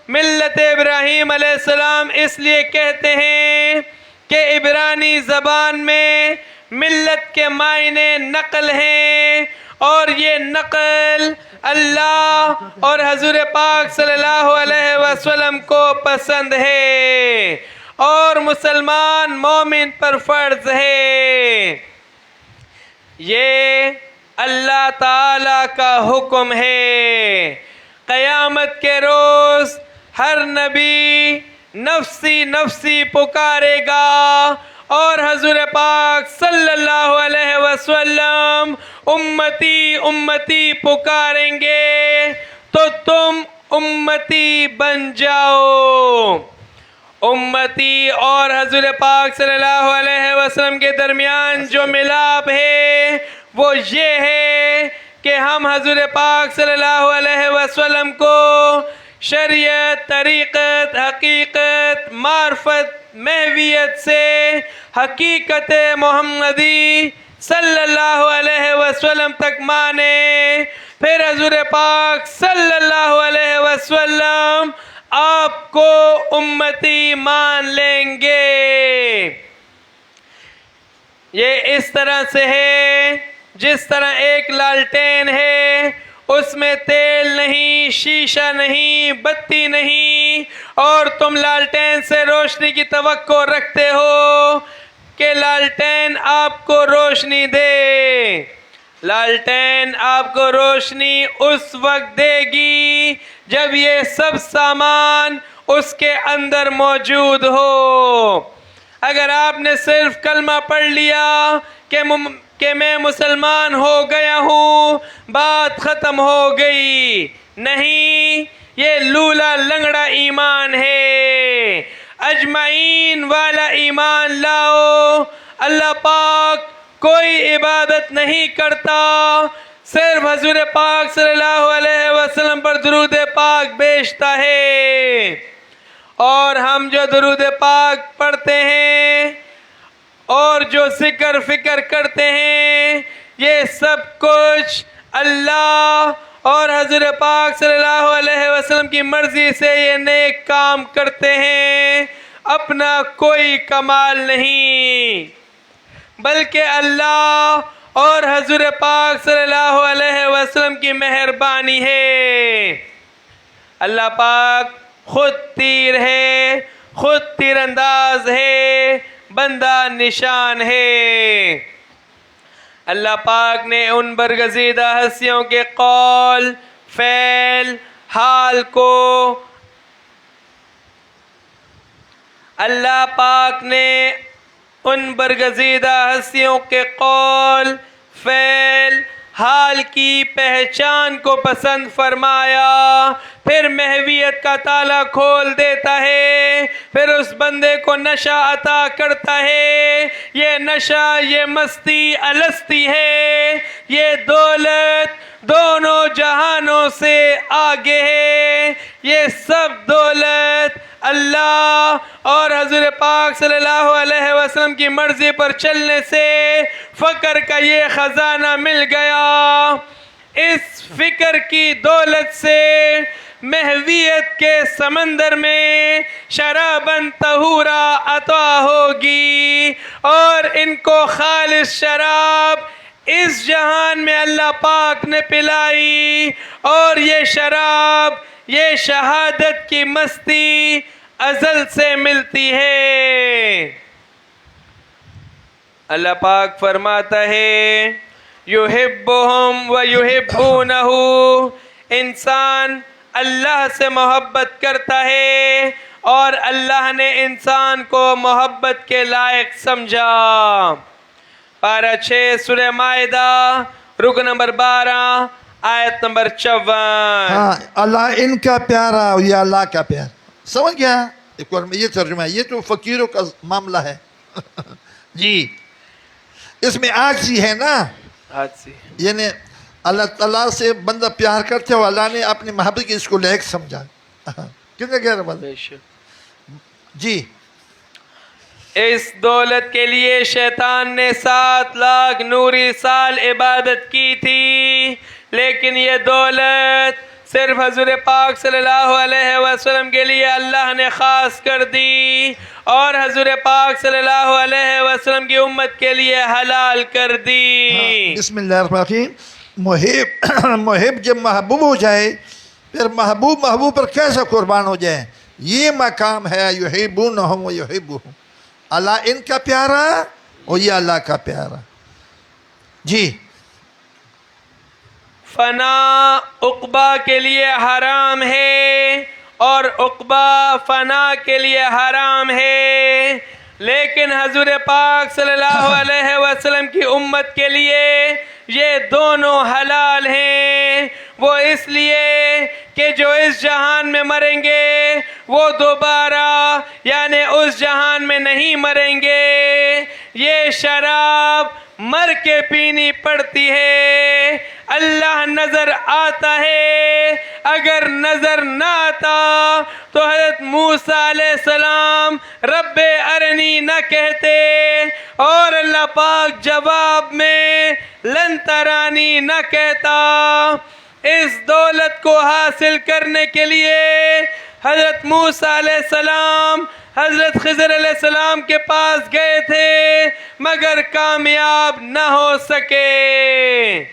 ملت ابراہیم علیہ السلام اس لیے کہتے ہیں کہ عبرانی زبان میں ملت کے معنی نقل ہیں، اور یہ نقل اللہ اور حضور پاک صلی اللہ علیہ وسلم کو پسند ہے اور مسلمان مومن پر فرض ہے. یہ اللہ تعالی کا حکم ہے. قیامت کے روز ہر نبی نفسی نفسی پکارے گا اور حضور پاک صلی اللہ علیہ وسلم امتی امتی پکاریں گے تو تم امتی بن جاؤ. امتی اور حضور پاک صلی اللہ علیہ وسلم کے درمیان جو ملاپ ہے وہ یہ ہے کہ ہم حضور پاک صلی اللہ علیہ وسلم کو شریعت، طریقت، حقیقت، معرفت، محویت سے حقیقت محمدی صلی اللہ علیہ وسلم تک مانے. پھر حضور پاک صلی اللہ علیہ وسلم آپ کو امتی مان لیں گے. یہ اس طرح سے ہے جس طرح ایک لالٹین ہے، اس میں تیل نہیں، شیشہ نہیں، بتی نہیں، اور تم لالٹین سے روشنی کی توقع رکھتے ہو کہ لالٹین آپ کو روشنی دے. لالٹین آپ کو روشنی اس وقت دے گی جب یہ سب سامان اس کے اندر موجود ہو. اگر آپ نے صرف کلمہ پڑھ لیا کہ میں مسلمان ہو گیا ہوں، بات ختم ہو گئی. نہیں، یہ لولا لنگڑا ایمان ہے. اجمعین والا ایمان لاؤ. اللہ پاک کوئی عبادت نہیں کرتا، صرف حضور پاک صلی اللہ علیہ وسلم پر درود پاک بیچتا ہے. اور ہم جو درود پاک پڑھتے ہیں اور جو ذکر فکر کرتے ہیں، یہ سب کچھ اللہ اور حضور پاک صلی اللہ علیہ وسلم کی مرضی سے یہ نیک کام کرتے ہیں. اپنا کوئی کمال نہیں، بلکہ اللہ اور حضور پاک صلی اللہ علیہ وسلم کی مہربانی ہے. اللہ پاک خود تیر ہے، خود تیر انداز ہے، بندہ نشان ہے. اللہ پاک نے ان برگزیدہ ہستیوں کے قول، فعل، حال کو اللہ پاک نے ان برگزیدہ ہستیوں کے قول، فعل، حال کی پہچان کو پسند فرمایا. پھر محویت کا تالا کھول دیتا ہے، پھر اس بندے کو نشہ عطا کرتا ہے. یہ نشہ، یہ مستی الستی ہے، یہ دولت دونوں جہانوں سے آگے ہے. یہ سب دولت اللہ اور حضور پاک صلی اللہ علیہ وسلم کی مرضی پر چلنے سے فقر کا یہ خزانہ مل گیا. اس فکر کی دولت سے محویت کے سمندر میں شراباً طہورا عطا ہوگی، اور ان کو خالص شراب اس جہان میں اللہ پاک نے پلائی. اور یہ شراب، یہ شہادت کی مستی ازل سے ملتی ہے. اللہ پاک فرماتا ہے یحبہم و یحبونہ. انسان اللہ سے محبت کرتا ہے اور اللہ نے انسان کو محبت کے لائق سمجھا. پارہ 6 سورہ مائدہ رکن نمبر 12 آیت نمبر 54. ہاں، اللہ ان کا پیارا اور یہ اللہ کا پیار. سمجھ گیا؟ ایک اور یہ ترجمہ ہے. یہ تو فقیروں کا معاملہ ہے. جی، اس میں عاجزی ہے نا. یعنی اللہ تعالیٰ سے بندہ پیار کرتے ہو، اللہ نے اپنی محبت کی اس کو لائق سمجھا. کتنے کہہ رہے بات جی؟ اس دولت کے لیے شیطان نے 7 لاکھ نوری سال عبادت کی تھی، لیکن یہ دولت صرف حضور پاک صلی اللہ علیہ وسلم کے لیے اللہ نے خاص کر دی اور حضور پاک صلی اللہ علیہ وسلم کی امت کے لیے حلال کر دی۔ بسم اللہ الرحمن الرحیم۔ محب جب محبوب ہو جائے پھر محبوب پر کیسے قربان ہو جائے؟ یہ مقام ہے یحبونہم و یحبوہم، اللہ ان کا پیارا اور یہ اللہ کا پیارا۔ جی فنا عقبہ کے لیے حرام ہے اور عقبہ فنا کے لیے حرام ہے، لیکن حضور پاک صلی اللہ علیہ وسلم کی امت کے لیے یہ دونوں حلال ہیں۔ وہ اس لیے کہ جو اس جہان میں مریں گے وہ دوبارہ یعنی اس جہان میں نہیں مریں گے۔ یہ شراب مر کے پینی پڑتی ہے۔ اللہ نظر آتا ہے، اگر نظر نہ آتا تو حضرت موسیٰ علیہ السلام رب ارنی نہ کہتے اور اللہ پاک جواب میں لن ترانی نہ کہتا۔ اس دولت کو حاصل کرنے کے لیے حضرت موسیٰ علیہ السلام حضرت خضر علیہ السلام کے پاس گئے تھے مگر کامیاب نہ ہو سکے۔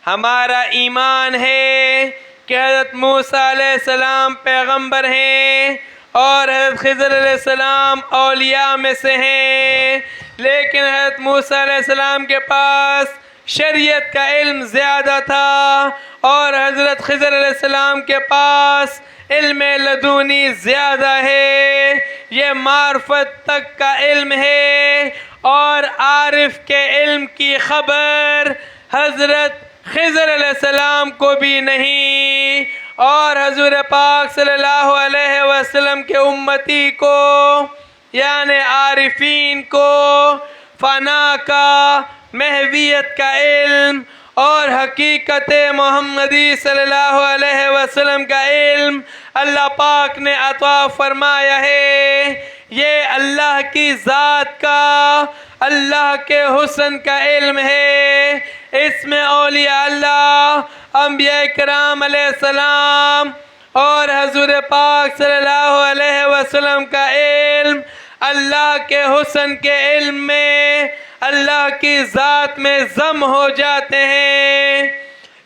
ہمارا ایمان ہے کہ حضرت موسیٰ علیہ السلام پیغمبر ہیں اور حضرت خضر علیہ السلام اولیاء میں سے ہیں، لیکن حضرت موسیٰ علیہ السلام کے پاس شریعت کا علم زیادہ تھا اور حضرت خضر علیہ السلام کے پاس علم لدونی زیادہ ہے۔ یہ معرفت تک کا علم ہے اور عارف کے علم کی خبر حضرت خضر علیہ السلام کو بھی نہیں، اور حضور پاک صلی اللہ علیہ وسلم کے امتی کو یعنی عارفین کو فنا کا، محویت کا علم اور حقیقت محمدی صلی اللہ علیہ وسلم کا علم اللہ پاک نے عطا فرمایا ہے۔ یہ اللہ کی ذات کا، اللہ کے حسن کا علم ہے۔ اس میں اولیاء اللہ، انبیاء کرام علیہ السلام اور حضور پاک صلی اللہ علیہ وسلم کا علم اللہ کے حسن کے علم میں اللہ کی ذات میں ضم ہو جاتے ہیں۔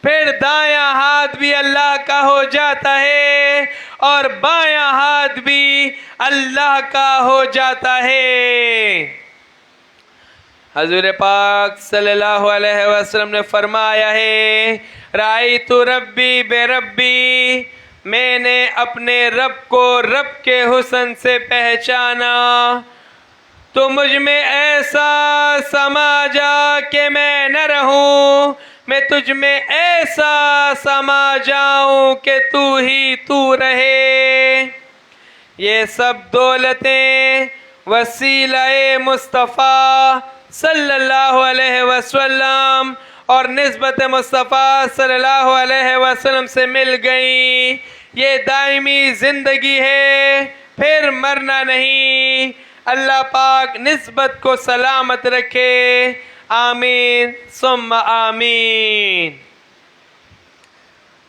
پھر دایاں ہاتھ بھی اللہ کا ہو جاتا ہے اور بایاں ہاتھ بھی اللہ کا ہو جاتا ہے۔ حضور پاک صلی اللہ علیہ وسلم نے فرمایا ہے، رأیت ربی بے ربی، میں نے اپنے رب کو رب کے حسن سے پہچانا تو مجھ میں ایسا سما جا کہ میں نہ رہوں، میں تجھ میں ایسا سما جاؤں کہ تو ہی تو رہے۔ یہ سب دولتیں وسیلہ مصطفیٰ صلی اللہ علیہ وسلم اور نسبت مصطفیٰ صلی اللہ علیہ وسلم سے مل گئیں۔ یہ دائمی زندگی ہے، پھر مرنا نہیں۔ اللہ پاک نسبت کو سلامت رکھے، آمین ثم آمین۔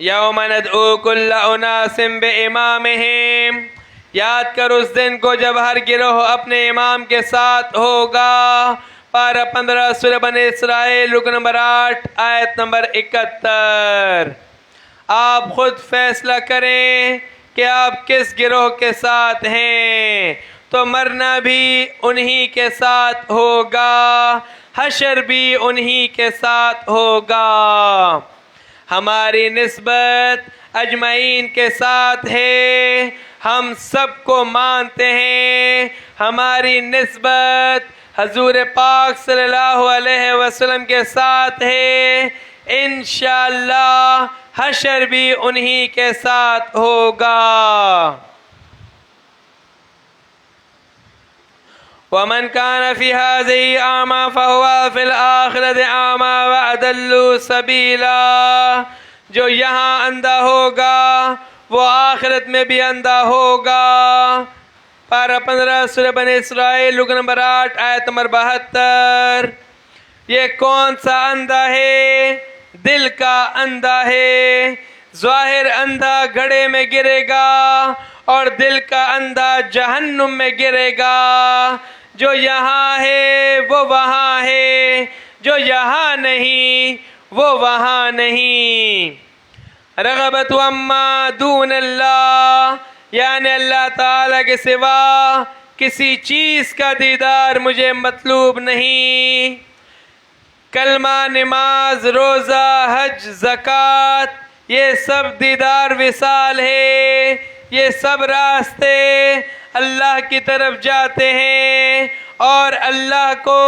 یوم ندعو کل اناس بامامہم، یاد کر اس دن کو جب ہر گروہ اپنے امام کے ساتھ ہوگا۔ پارہ 15 سورہ بنی اسرائیل رکن نمبر 8 آیت نمبر 71۔ آپ خود فیصلہ کریں کہ آپ کس گروہ کے ساتھ ہیں، تو مرنا بھی انہی کے ساتھ ہوگا، حشر بھی انہی کے ساتھ ہوگا۔ ہماری نسبت اجمعین کے ساتھ ہے، ہم سب کو مانتے ہیں۔ ہماری نسبت حضور پاک صلی اللہ علیہ وسلم کے ساتھ ہے، انشاءاللہ حشر بھی انہی کے ساتھ ہوگا۔ وَمَنْ كَانَ فِي هَذِهِ أَعْمَى فَهُوَ فِي الْآخِرَةِ أَعْمَى وَأَضَلُّ سَبِيلًا، جو یہاں اندھا ہوگا وہ آخرت میں بھی اندھا ہوگا۔ پارہ 15 سورہ بنی اسرائیل رکن نمبر 8 آیت نمبر 72۔ یہ کون سا اندھا ہے؟ دل کا اندھا ہے۔ ظاہر اندھا گڑھے میں گرے گا اور دل کا اندھا جہنم میں گرے گا۔ جو یہاں ہے وہ وہاں ہے، جو یہاں نہیں وہ وہاں نہیں۔ رغبت اما دون اللہ، یعنی اللہ تعالیٰ کے سوا کسی چیز کا دیدار مجھے مطلوب نہیں۔ کلمہ، نماز، روزہ، حج، زکوٰۃ، یہ سب دیدار وصال ہے۔ یہ سب راستے اللہ کی طرف جاتے ہیں اور اللہ کو،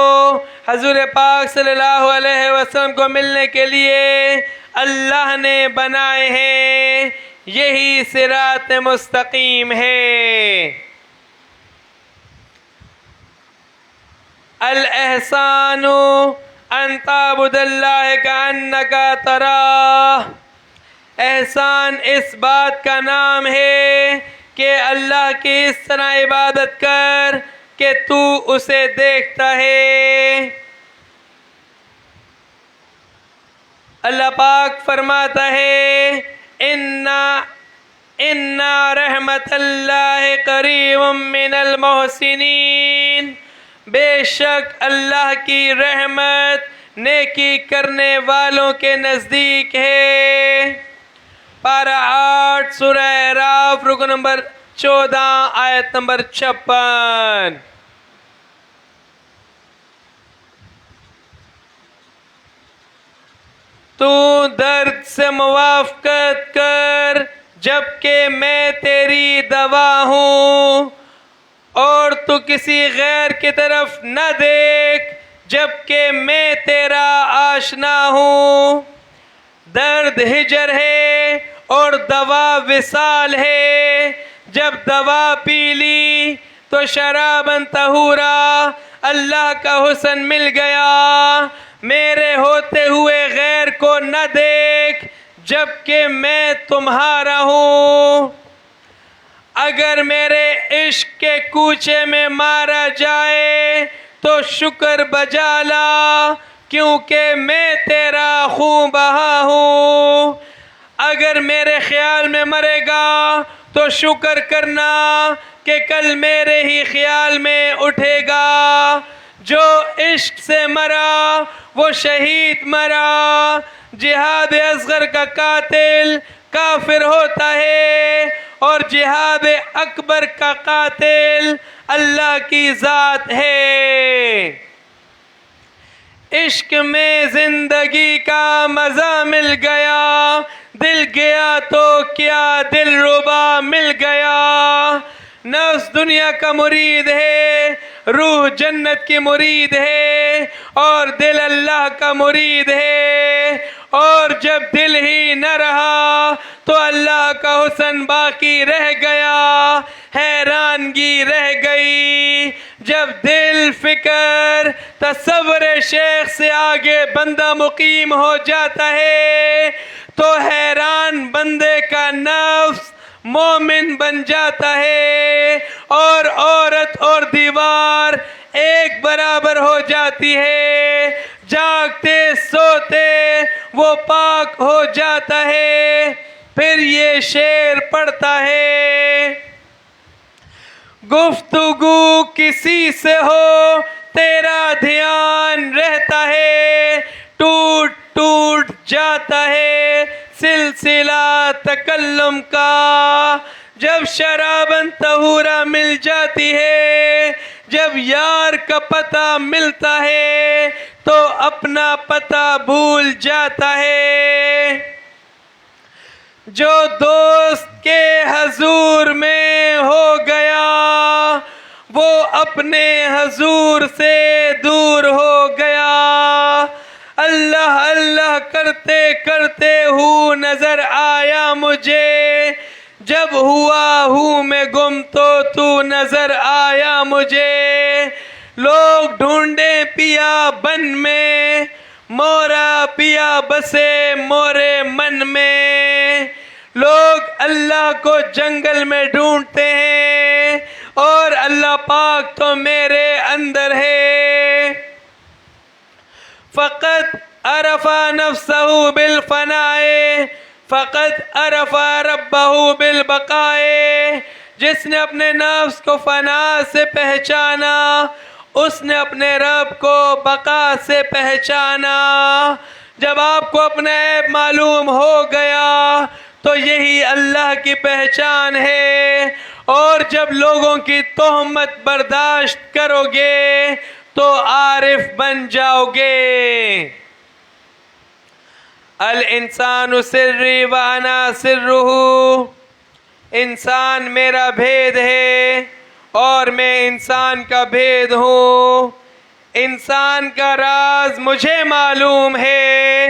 حضور پاک صلی اللہ علیہ وسلم کو ملنے کے لیے اللہ نے بنائے ہیں۔ یہی صراط مستقیم ہے۔ الاحسان ان تعبد اللہ کأنک تراہ، احسان اس بات کا نام ہے کہ اللہ کی اس طرح عبادت کر کہ تو اسے دیکھتا ہے۔ اللہ پاک فرماتا ہے اِنَّا رحمت اللہ قریب من المحسنین، بے شک اللہ کی رحمت نیکی کرنے والوں کے نزدیک ہے۔ پارہ 8 سورہ اعراف رکو نمبر 14 آیت نمبر 56۔ تو درد سے موافقت کر جبکہ میں تیری دوا ہوں، اور تو کسی غیر کی طرف نہ دیکھ جبکہ میں تیرا آشنا ہوں۔ درد ہجر ہے اور دوا وصال ہے۔ جب دوا پی لی تو شراباً طہورا، اللہ کا حسن مل گیا۔ میرے ہوتے ہوئے غیر کو نہ دیکھ جبکہ میں تمہارا ہوں۔ اگر میرے عشق کے کوچے میں مارا جائے تو شکر بجا لا، کیونکہ میں تیرا خون بہا ہوں۔ اگر میرے خیال میں مرے گا تو شکر کرنا کہ کل میرے ہی خیال میں اٹھے گا۔ جو عشق سے مرا وہ شہید مرا۔ جہاد اصغر کا قاتل کافر ہوتا ہے اور جہاد اکبر کا قاتل اللہ کی ذات ہے۔ عشق میں زندگی کا مزہ مل گیا، دل گیا تو کیا دل ربا مل گیا۔ نفس دنیا کا مرید ہے، روح جنت کی مرید ہے، اور دل اللہ کا مرید ہے۔ اور جب دل ہی نہ رہا تو اللہ کا حسن باقی رہ گیا، حیرانگی رہ گئی۔ جب دل، فکر، تصور شیخ سے آگے بندہ مقیم ہو جاتا ہے تو حیران بندے کا نفس مومن بن جاتا ہے، اور عورت اور دیوار ایک برابر ہو جاتی ہے۔ جاگتے سوتے وہ پاک ہو جاتا ہے۔ پھر یہ شعر پڑھتا ہے، گفتگو کسی سے ہو تیرا دھیان رہتا ہے، ٹوٹ ٹوٹ جاتا ہے سلسلہ تکلم کا۔ جب شراباً طہورا مل جاتی ہے، جب یار کا پتہ ملتا ہے تو اپنا پتہ بھول جاتا ہے۔ جو دوست کے حضور میں ہو گیا وہ اپنے حضور سے دور ہو گیا۔ اللہ اللہ کرتے کرتے ہوں نظر آیا مجھے، جب ہوا ہوں میں گم تو نظر آیا مجھے۔ لوگ ڈھونڈے پیا بن میں، مورا پیا بسے مورے من میں۔ لوگ اللہ کو جنگل میں ڈھونڈتے ہیں اور اللہ پاک تو میرے اندر ہے. فقط عرف نفسہ بالفناء فقط عرف ربہ بالبقاء. جس نے اپنے نفس کو فنا سے پہچانا اس نے اپنے رب کو بقا سے پہچانا. جب آپ کو اپنا عیب معلوم ہو گیا تو یہی اللہ کی پہچان ہے. اور جب لوگوں کی تہمت برداشت کرو گے تو عارف بن جاؤ گے. الانسان سری وانا سرہ. انسان میرا بھید ہے اور میں انسان کا بھید ہوں. انسان کا راز مجھے معلوم ہے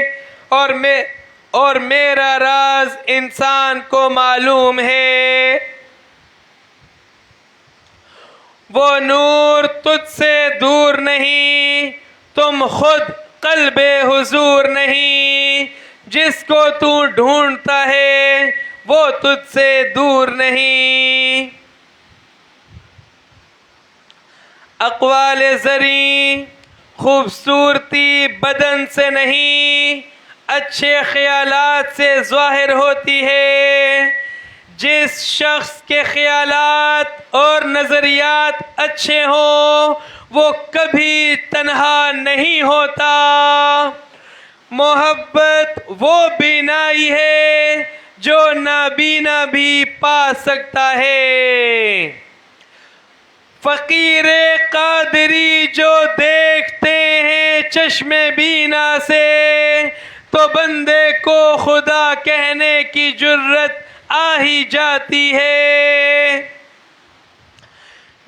اور میرا راز انسان کو معلوم ہے. وہ نور تجھ سے دور نہیں، تم خود قلب حضور نہیں. جس کو تو ڈھونڈتا ہے وہ تجھ سے دور نہیں. اقوال زریں خوبصورتی بدن سے نہیں اچھے خیالات سے ظاہر ہوتی ہے. جس شخص کے خیالات اور نظریات اچھے ہوں وہ کبھی تنہا نہیں ہوتا. محبت وہ بینائی ہے جو نابینا بھی پا سکتا ہے. فقیر قادری جو دیکھتے ہیں چشم بینا سے تو بندے کو خدا کہنے کی جرت آ ہی جاتی ہے.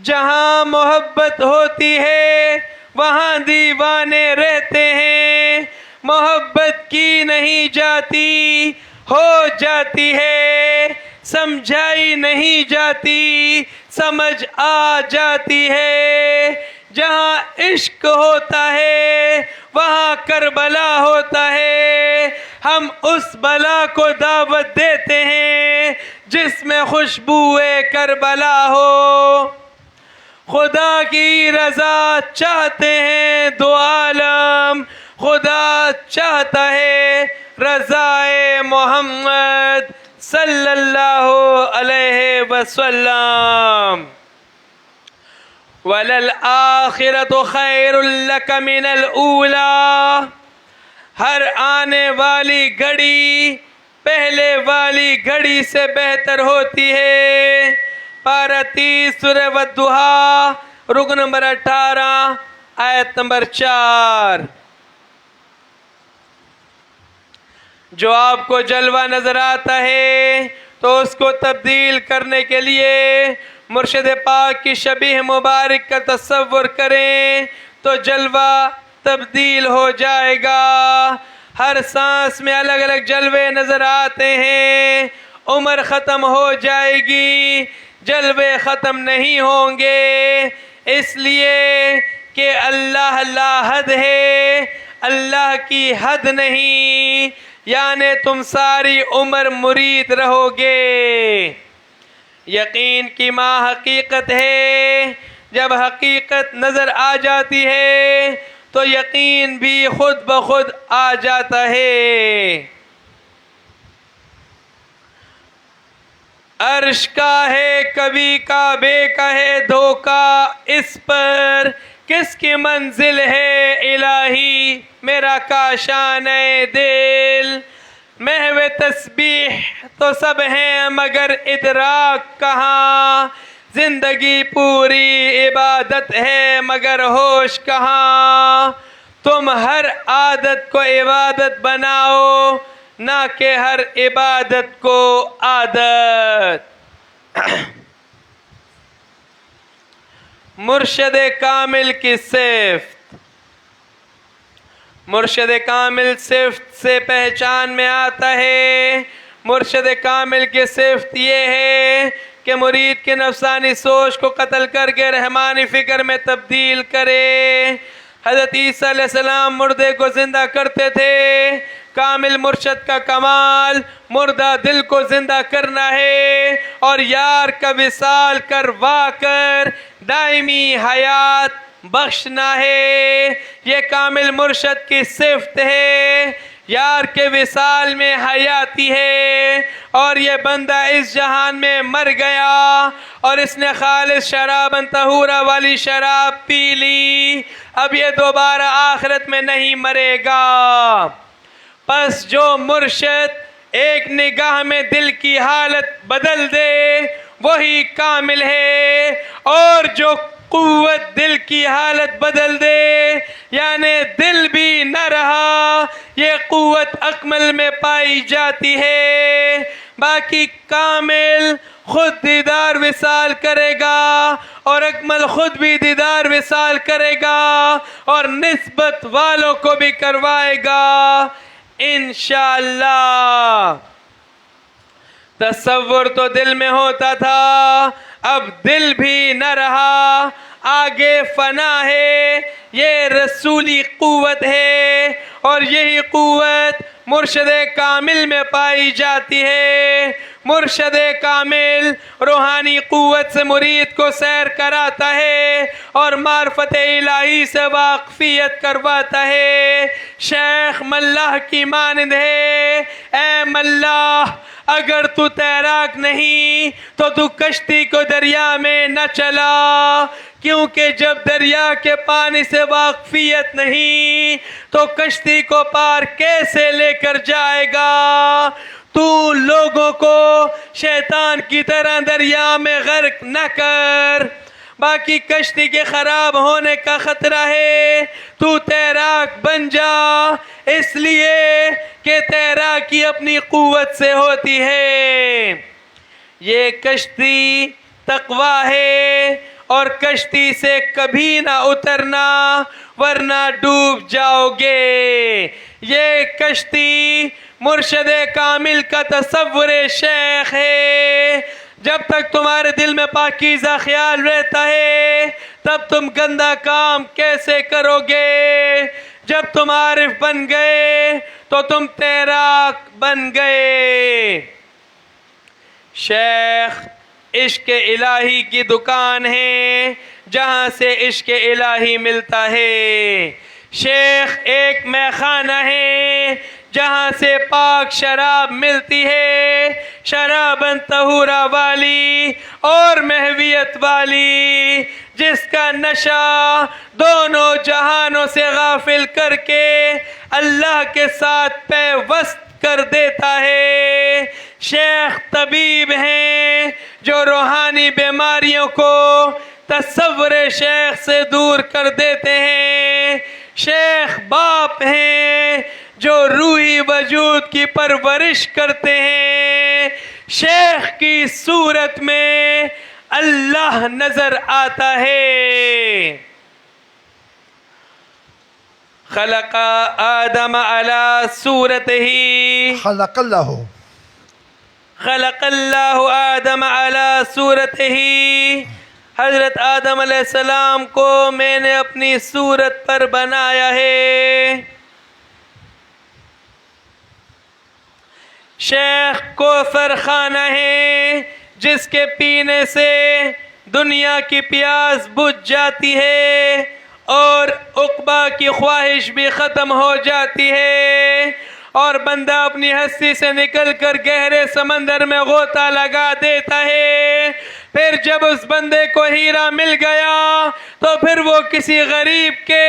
جہاں محبت ہوتی ہے وہاں دیوانے رہتے ہیں. محبت کی نہیں جاتی ہو جاتی ہے. سمجھائی نہیں جاتی سمجھ آ جاتی ہے. جہاں عشق ہوتا ہے وہاں کربلا ہوتا ہے. ہم اس بلا کو دعوت دیتے ہیں جس میں خوشبوئے کربلا ہو. خدا کی رضا چاہتے ہیں دو عالم، خدا چاہتا ہے رضائے محمد صلی اللہ علیہ وسلم. وَلَلْآخِرَةُ خَيْرٌ لَكَ مِنَ الْأُولَى. ہر آنے والی گھڑی پہلے والی گھڑی سے بہتر ہوتی ہے. پارہ 30 سورہ والضحیٰ رکن نمبر 18 آیت نمبر 4. جو آپ کو جلوہ نظر آتا ہے تو اس کو تبدیل کرنے کے لیے مرشد پاک کی شبیہ مبارک کا تصور کریں تو جلوہ تبدیل ہو جائے گا. ہر سانس میں الگ الگ جلوے نظر آتے ہیں. عمر ختم ہو جائے گی جلوے ختم نہیں ہوں گے، اس لیے کہ اللہ لا حد ہے، اللہ کی حد نہیں. یعنی تم ساری عمر مرید رہو گے. یقین کی ماں حقیقت ہے. جب حقیقت نظر آ جاتی ہے تو یقین بھی خود بخود آ جاتا ہے. عرش کا ہے کبھی کعبے کا ہے دھوکا، اس پر کس کی منزل ہے الہی میرا کاشان دل. محو تسبیح تو سب ہیں مگر ادراک کہاں، زندگی پوری عبادت ہے مگر ہوش کہاں. تم ہر عادت کو عبادت بناؤ نہ کہ ہر عبادت کو عادت. مرشد کامل کی صفت. مرشد کامل صفت سے پہچان میں آتا ہے. مرشد کامل کی صفت یہ ہے کہ مرید کے نفسانی سوچ کو قتل کر کے رحمانی فکر میں تبدیل کرے. حضرت عیسیٰ علیہ السلام مردے کو زندہ کرتے تھے کامل مرشد کا کمال مردہ دل کو زندہ کرنا ہے اور یار کا وصال کروا کر دائمی حیات بخشنا ہے. یہ کامل مرشد کی صفت ہے. یار کے وصال میں حیاتی ہے اور یہ بندہ اس جہان میں مر گیا اور اس نے خالص شراباً طہورا والی شراب پی لی. اب یہ دوبارہ آخرت میں نہیں مرے گا. پس جو مرشد ایک نگاہ میں دل کی حالت بدل دے وہی کامل ہے، اور جو قوت دل کی حالت بدل دے یعنی دل بھی نہ رہا، یہ قوت اکمل میں پائی جاتی ہے. باقی کامل خود دیدار وصال کرے گا اور اکمل خود بھی دیدار وصال کرے گا اور نسبت والوں کو بھی کروائے گا انشاءاللہ. تصور تو دل میں ہوتا تھا، اب دل بھی نہ رہا، آگے فنا ہے. یہ رسولی قوت ہے اور یہی قوت مرشد کامل میں پائی جاتی ہے. مرشد کامل روحانی قوت سے مرید کو سیر کراتا ہے اور معرفت الہی سے واقفیت کرواتا ہے. شیخ ملاح کی مانند ہے. اے ملاح، اگر تو تیراک نہیں تو کشتی کو دریا میں نہ چلا، کیونکہ جب دریا کے پانی سے واقفیت نہیں تو کشتی کو پار کیسے لے کر جائے گا؟ تو لوگوں کو شیطان کی طرح دریا میں غرق نہ کر، باقی کشتی کے خراب ہونے کا خطرہ ہے. تو تیراک بن جا، اس لیے کہ تیراکی اپنی قوت سے ہوتی ہے. یہ کشتی تقویٰ ہے اور کشتی سے کبھی نہ اترنا ورنہ ڈوب جاؤ گے. یہ کشتی مرشد کامل کا تصور شیخ ہے. جب تک تمہارے دل میں پاکیزہ خیال رہتا ہے تب تم گندا کام کیسے کرو گے؟ جب تم عارف بن گئے تو تم تیراک بن گئے. شیخ عشق الہی کی دکان ہے جہاں سے عشق الہی ملتا ہے. شیخ ایک میخانہ ہے جہاں سے پاک شراب ملتی ہے، شراباً طہورا والی اور محویت والی، جس کا نشہ دونوں جہانوں سے غافل کر کے اللہ کے ساتھ پیوست کر دیتا ہے. شیخ طبیب ہیں جو روحانی بیماریوں کو تصور شیخ سے دور کر دیتے ہیں. شیخ باپ ہیں جو روحی وجود کی پرورش کرتے ہیں. شیخ کی صورت میں اللہ نظر آتا ہے. خلق آدم علی صورتہ، خلق اللہ آدم علی صورتہ. حضرت آدم علیہ السلام کو میں نے اپنی صورت پر بنایا ہے. شیخ کوثر خانہ ہے جس کے پینے سے دنیا کی پیاس بجھ جاتی ہے اور عقبہ کی خواہش بھی ختم ہو جاتی ہے، اور بندہ اپنی ہستی سے نکل کر گہرے سمندر میں غوطہ لگا دیتا ہے. پھر جب اس بندے کو ہیرا مل گیا تو پھر وہ کسی غریب کے،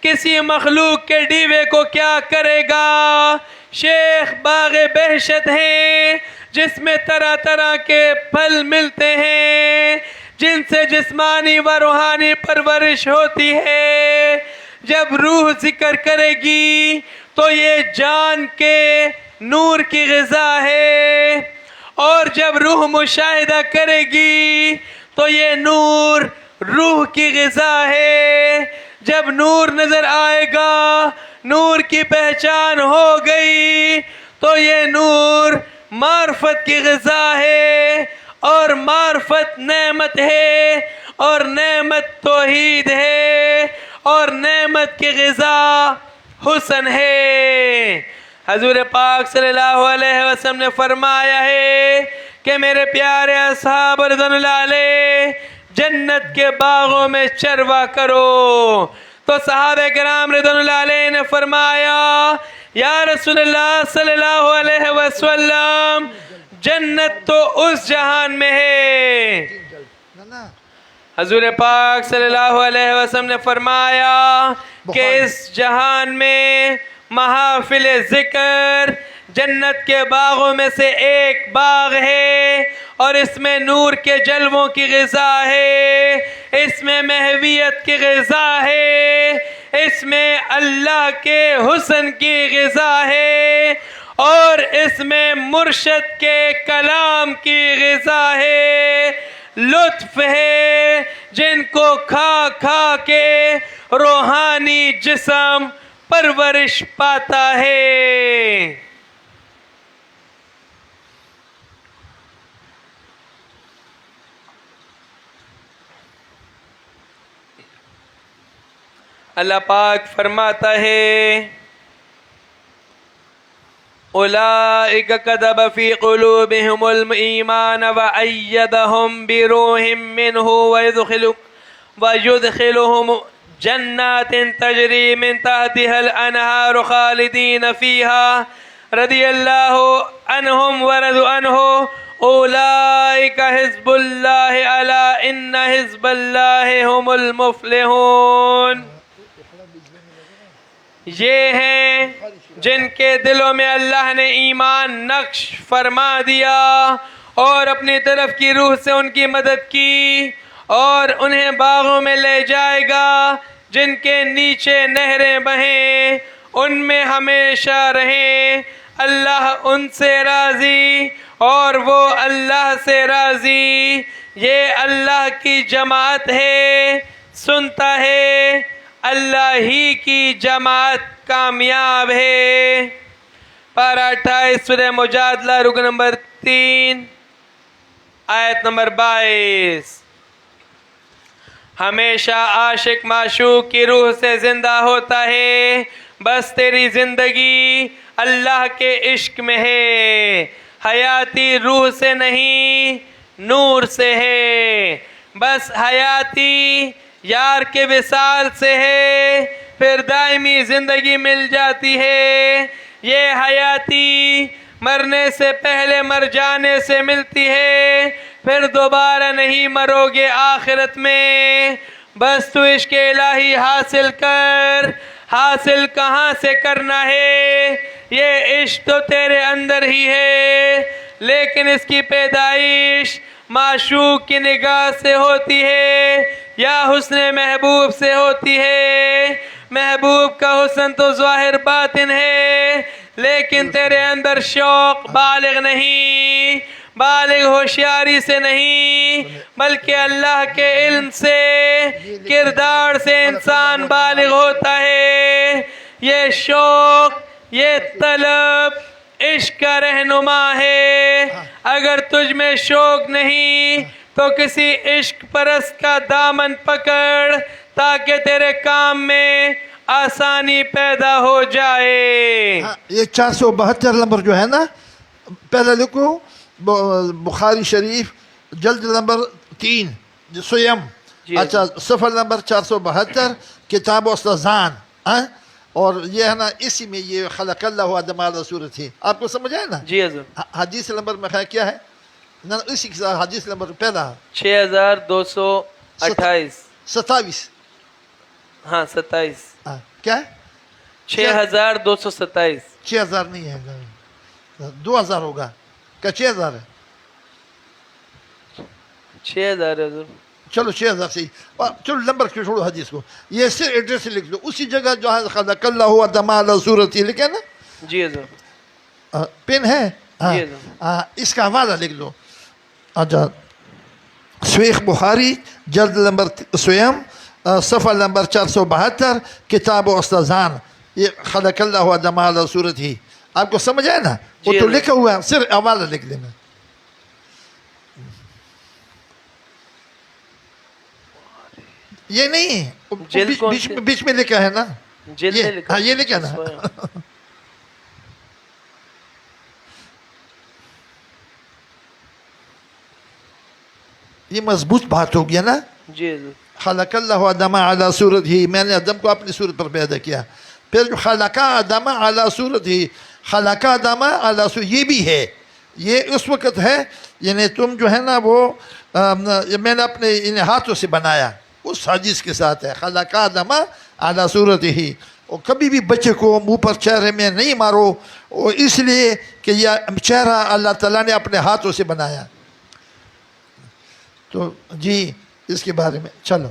کسی مخلوق کے ڈیوے کو کیا کرے گا؟ شیخ باغ بہشت ہیں جس میں طرح طرح کے پھل ملتے ہیں جن سے جسمانی و روحانی پرورش ہوتی ہے. جب روح ذکر کرے گی تو یہ جان کے نور کی غذا ہے، اور جب روح مشاہدہ کرے گی تو یہ نور روح کی غذا ہے. جب نور نظر آئے گا، نور کی پہچان ہو گئی تو یہ نور معرفت کی غذا ہے، اور معرفت نعمت ہے، اور نعمت توحید ہے، اور نعمت کی غذا حسن ہے. حضور پاک صلی اللہ علیہ وسلم نے فرمایا ہے کہ میرے پیارے اصحاب رضوان اللہ علیہ جنت کے باغوں میں چروا کرو. تو صحابہ کرام رضوان اللہ علیہ نے فرمایا یا رسول اللہ صلی اللہ علیہ وسلم جنت تو اس جہان میں ہے. حضور پاک صلی اللہ علیہ وسلم نے فرمایا کہ اس جہان میں محافل ذکر جنت کے باغوں میں سے ایک باغ ہے اور اس میں نور کے جلووں کی غذا ہے, اس میں محویت کی غذا ہے, اس میں اللہ کے حسن کی غذا ہے اور اس میں مرشد کے کلام کی غذا ہے, لطف ہے جن کو کھا کھا کے روحانی جسم پرورش پاتا ہے. اللہ پاک فرماتا ہے اولئک کتب فی قلوبہم الایمان وأیدہم بروح منہ ویدخلہم جنات تجری من تحتها الانہار خالدین فیہا رضی اللہ عنہم ورضوا عنہ اولئک حزب اللہ الا ان حزب اللہ هم المفلحون. یہ ہیں جن کے دلوں میں اللہ نے ایمان نقش فرما دیا اور اپنی طرف کی روح سے ان کی مدد کی اور انہیں باغوں میں لے جائے گا جن کے نیچے نہریں بہیں, ان میں ہمیشہ رہیں, اللہ ان سے راضی اور وہ اللہ سے راضی. یہ اللہ کی جماعت ہے, سنتا ہے, اللہ ہی کی جماعت کامیاب ہے. پارہ 28 سورہ مجادلہ رکن نمبر 3 آیت نمبر 22. ہمیشہ عاشق معشوق کی روح سے زندہ ہوتا ہے, بس تیری زندگی اللہ کے عشق میں ہے, حیاتی روح سے نہیں نور سے ہے, بس حیاتی یار کے وصال سے ہے, پھر دائمی زندگی مل جاتی ہے. یہ حیاتی مرنے سے پہلے مر جانے سے ملتی ہے, پھر دوبارہ نہیں مرو گے آخرت میں. بس تو عشق الہی حاصل کر. حاصل کہاں سے کرنا ہے؟ یہ عشق تو تیرے اندر ہی ہے, لیکن اس کی پیدائش معشوق کی نگاہ سے ہوتی ہے یا حسن محبوب سے ہوتی ہے. محبوب کا حسن تو ظاہر باطن ہے, لیکن تیرے اندر شوق بالغ نہیں, بالغ ہوشیاری سے نہیں, بلکہ اللہ کے علم سے, کردار سے انسان بالغ ہوتا ہے. یہ شوق, یہ طلب عشق کا رہنما ہے. اگر تجھ میں شوق نہیں تو کسی عشق پرست کا دامن پکڑ تاکہ تیرے کام میں آسانی پیدا ہو جائے. یہ 472 نمبر جو ہے نا, پہلے لکھو بخاری شریف جلد نمبر 3 سویم, اچھا صفحہ نمبر 472 کتاب استذان. اور یہ ہے نا اسی میں یہ خلق اللہ آدم علی صورت ہے. آپ کو سمجھ آئے نا؟ جی حضور. حدیث نمبر میں ہے کیا ہے نا, اسی کے ساتھ حدیث نمبر پہلا 6228 27. ہاں 27 کیا ہے 6227. 6000 نہیں ہے, 2000 ہوگا کیا 6000 ہے؟ 6000 حضور. چلو 6000 صحیح. چلو نمبر کو چھوڑو حدیث کو, یہ صرف ایڈریس لکھ لو. اسی جگہ جو ہے خلق اللہ آدم علی صورت ہی لکھے نا. جی حضور. پین ہے اس کا حوالہ لکھ لو. اچھا صحیح بخاری جلد نمبر سویم صفحہ نمبر 472 کتاب استذان, یہ خلق اللہ آدم علی صورت ہی. آپ کو سمجھ آئے نا؟ وہ تو لکھا ہوا ہے, صرف حوالہ لکھ لینا. یہ نہیں بیچ میں لکھا ہے نا, ہاں یہ لکھا ہے نا. یہ مضبوط بات ہو گیا نا. جی حضور. خلق اللہ آدم علی صورت ہی, میں نے آدم کو اپنی صورت پر پیدا کیا. پھر جو خلق آدم علی صورت ہی, خلق آدم علی صورت, یہ بھی ہے, یہ اس وقت ہے, یعنی تم جو ہے نا وہ میں نے اپنے ان ہاتھوں سے بنایا, اس سازش کے ساتھ ہے. خلق آدم علی صورت ہی, اور کبھی بھی بچے کو منہ پر چہرے میں نہیں مارو, اور اس لیے کہ یہ چہرہ اللہ تعالیٰ نے اپنے ہاتھوں سے بنایا. تو جی اس کے بارے میں چلو.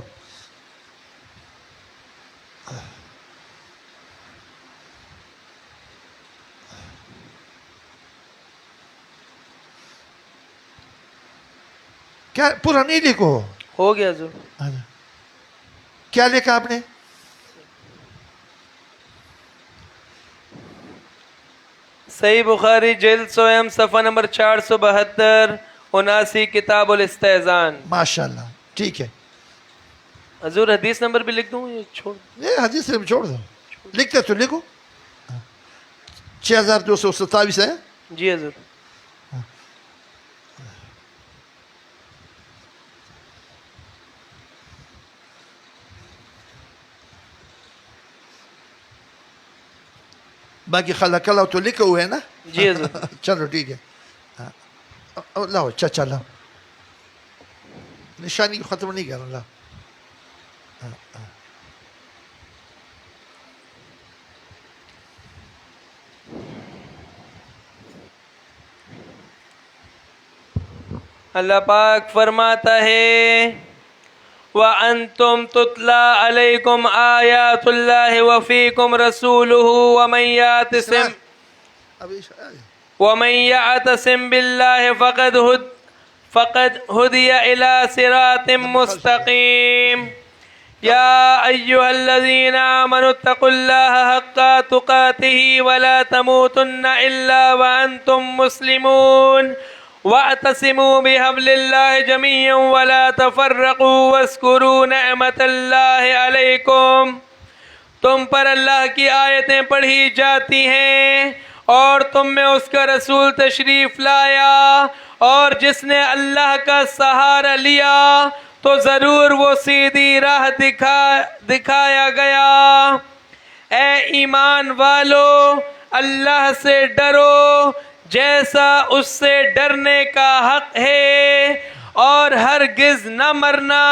کیا پورا نہیں لکھو, ہو گیا حضور. کیا لکھا آپ نے؟ صحیح بخاری جلد سویم صفحہ نمبر 472 79 کتاب الاستئذان. ماشاءاللہ, ٹھیک ہے. حضور حدیث نمبر بھی لکھ دوں یا چھوڑ دوں؟ یہ حدیث سے چھوڑ دو, لکھتے تو لکھو. 6227 ہے. جی حضور. باقی خلق اللہ تو لکھا ہوا ہے نا. جی حضور. چلو ٹھیک ہے, لاؤ چچا لاؤ, نشانی کو ختم نہیں کرنا. لاؤ. اللہ پاک فرماتا ہے وَأَنْتُمْ تُتْلَى عَلَيْكُمْ آيَاتُ اللَّهِ وَفِيكُمْ رَسُولُهُ وَمَنْ يَعْتَصِمْ بِاللَّهِ فَقَدْ هُدِيَ إِلَى صِرَاطٍ مُسْتَقِيمٍ. يَا أَيُّهَا الَّذِينَ آمَنُوا اتَّقُوا اللَّهَ حَقَّ تُقَاتِهِ وَلَا تَمُوتُنَّ إِلَّا وَأَنْتُمْ مُسْلِمُونَ وَاعْتَصِمُوا بِحَبْلِ اللَّهِ جَمِيعًا وَلَا تَفَرَّقُوا وَاذْكُرُوا نِعْمَةَ اللَّهِ عَلَيْكُمْ. تم پر اللہ کی آیتیں پڑھی جاتی ہیں اور تم میں اس کا رسول تشریف لایا, اور جس نے اللہ کا سہارا لیا تو ضرور وہ سیدھی راہ دکھایا گیا. اے ایمان والو, اللہ سے ڈرو جیسا اس سے ڈرنے کا حق ہے, اور ہرگز نہ مرنا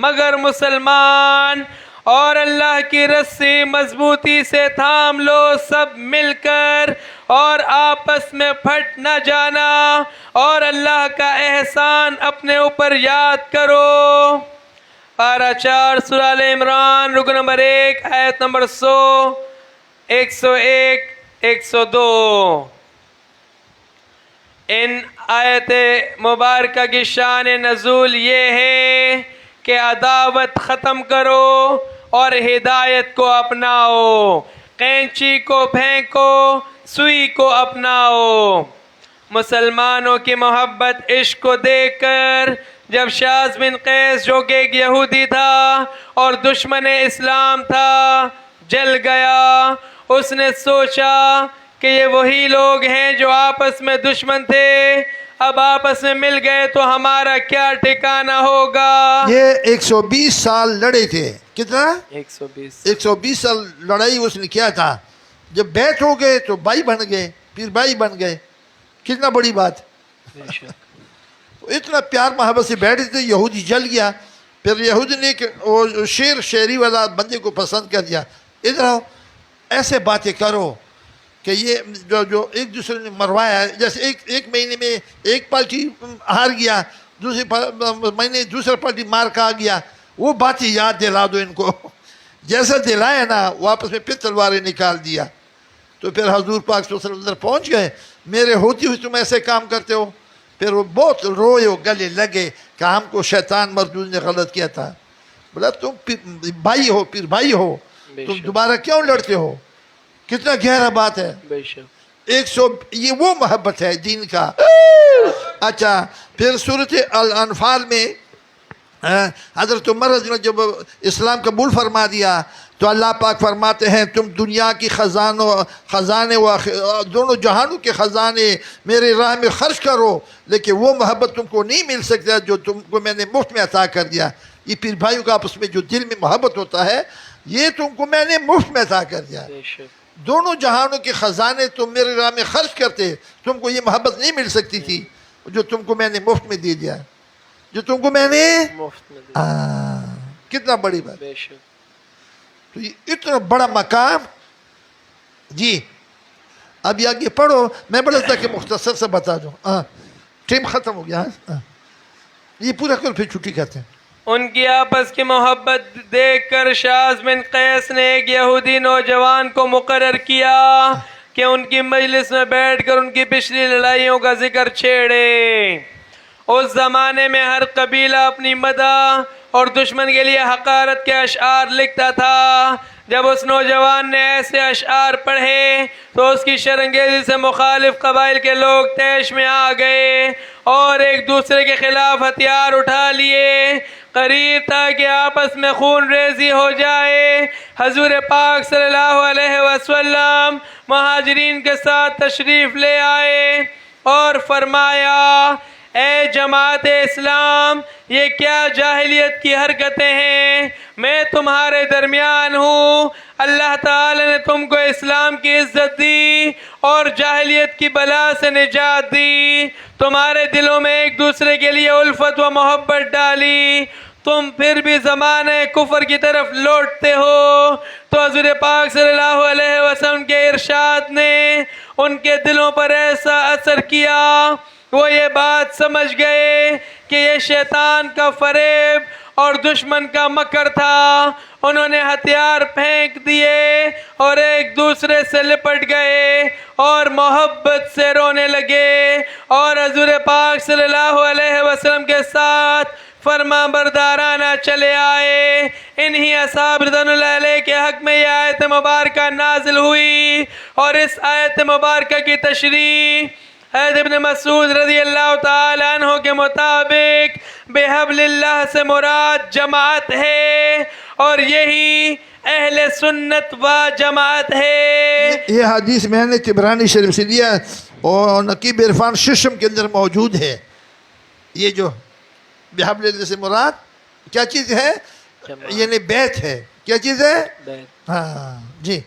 مگر مسلمان, اور اللہ کی رسی مضبوطی سے تھام لو سب مل کر, اور آپس میں پھٹ نہ جانا, اور اللہ کا احسان اپنے اوپر یاد کرو. پارہ 4 سورہ آل عمران رکو نمبر 1 آیت نمبر 100 101 102. ان آیت مبارکہ کی شان نزول یہ ہے کہ عداوت ختم کرو اور ہدایت کو اپناؤ, قینچی کو پھینکو سوئی کو اپناؤ. مسلمانوں کی محبت عشق کو دیکھ کر جب شاذ بن قیس جو کہ ایک یہودی تھا اور دشمن اسلام تھا جل گیا, اس نے سوچا کہ یہ وہی لوگ ہیں جو آپس میں دشمن تھے, اب آپس میں مل گئے تو ہمارا کیا ٹھکانہ ہوگا. یہ 120 سال لڑے تھے. کتنا؟ 120 سال لڑائی اس نے کیا تھا. جب بیعت ہو گئے تو بھائی بن گئے, پھر بھائی بن گئے. کتنا بڑی بات. اتنا پیار محبت سے بیٹھے تھے, یہودی جل گیا. پھر یہودی نے وہ شیری والا بندے کو پسند کر دیا. ادھر آؤ, ایسے باتیں کرو کہ یہ جو ایک دوسرے نے مروایا ہے, جیسے ایک مہینے میں ایک پارٹی ہار گیا, دوسرے مہینے دوسرا پارٹی مار کھا گیا, وہ باتیں یاد دلا دو ان کو. جیسا دلایا نا واپس میں پھر تلواریں نکال دیا. تو پھر حضور پاک صلی اللہ علیہ وسلم اندر پہنچ گئے, میرے ہوتی ہوئی تم ایسے کام کرتے ہو. پھر وہ بہت روئے و گلے لگے کہ ہم کو شیطان مردود نے غلط کیا تھا. بولا تم بھائی ہو, پھر بھائی ہو, تم دوبارہ کیوں لڑتے ہو. کتنا گہرا بات ہے. 100 یہ وہ محبت ہے دین کا. اچھا, پھر سورۃ الانفال میں حضرت عمر رضی اللہ جب اسلام قبول فرما دیا تو اللہ پاک فرماتے ہیں تم دنیا کی خزانے دونوں جہانوں کے خزانے میرے راہ میں خرچ کرو، لیکن وہ محبت تم کو نہیں مل سکتا جو تم کو میں نے مفت میں عطا کر دیا۔ یہ پیر بھائیوں کا آپس میں جو دل میں محبت ہوتا ہے، یہ تم کو میں نے مفت میں عطا کر دیا۔ دونوں جہانوں کے خزانے تم میرے راہ میں خرچ کرتے، تم کو یہ محبت نہیں مل سکتی تھی جو تم کو میں نے مفت میں دے دیا، جو تم کو میں نے مفت میں دیا۔ کتنا بڑی بات، بے شک۔ تو یہ اتنا بڑا مقام۔ جی اب یہ آگے پڑھو، میں بڑا تھا کہ مختصر سے بتا دوں، ٹائم ختم ہو گیا، یہ پورا کر پھر چھٹی کرتے ہیں۔ ان کی آپس کی محبت دیکھ کر شاذ بن قیس نے ایک یہودی نوجوان کو مقرر کیا کہ ان کی مجلس میں بیٹھ کر ان کی پچھلی لڑائیوں کا ذکر چھیڑے۔ اس زمانے میں ہر قبیلہ اپنی مدح اور دشمن کے لیے حقارت کے اشعار لکھتا تھا۔ جب اس نوجوان نے ایسے اشعار پڑھے تو اس کی شرنگیزی سے مخالف قبائل کے لوگ طیش میں آ گئے اور ایک دوسرے کے خلاف ہتھیار اٹھا لیے۔ قریب تھا کہ آپس میں خون ریزی ہو جائے۔ حضور پاک صلی اللہ علیہ وسلم مہاجرین کے ساتھ تشریف لے آئے اور فرمایا، اے جماعت اسلام، یہ کیا جاہلیت کی حرکتیں ہیں؟ میں تمہارے درمیان ہوں۔ اللہ تعالی نے تم کو اسلام کی عزت دی اور جاہلیت کی بلا سے نجات دی، تمہارے دلوں میں ایک دوسرے کے لیے الفت و محبت ڈالی، تم پھر بھی زمانہ کفر کی طرف لوٹتے ہو۔ تو حضور پاک صلی اللہ علیہ وسلم کے ارشاد نے ان کے دلوں پر ایسا اثر کیا، وہ یہ بات سمجھ گئے کہ یہ شیطان کا فریب اور دشمن کا مکر تھا۔ انہوں نے ہتھیار پھینک دیے اور ایک دوسرے سے لپٹ گئے اور محبت سے رونے لگے اور حضور پاک صلی اللہ علیہ وسلم کے ساتھ فرما بردارانہ چلے آئے۔ انہی اصحاب رضوان اللہ علیہ کے حق میں یہ آیت مبارکہ نازل ہوئی اور اس آیت مبارکہ کی تشریح حضرت ابن مسعود رضی اللہ تعالی عنہ کے مطابق بحبل اللہ سے مراد جماعت ہے اور یہی اہل سنت و جماعت ہے۔ یہ حدیث میں نے طبرانی شریف سے لیا اور نقیب عرفان ششم کے اندر موجود ہے۔ یہ جو بحبل اللہ سے مراد کیا چیز ہے؟ یعنی بیت ہے۔ کیا چیز ہے؟ بیت۔ ہاں جی۔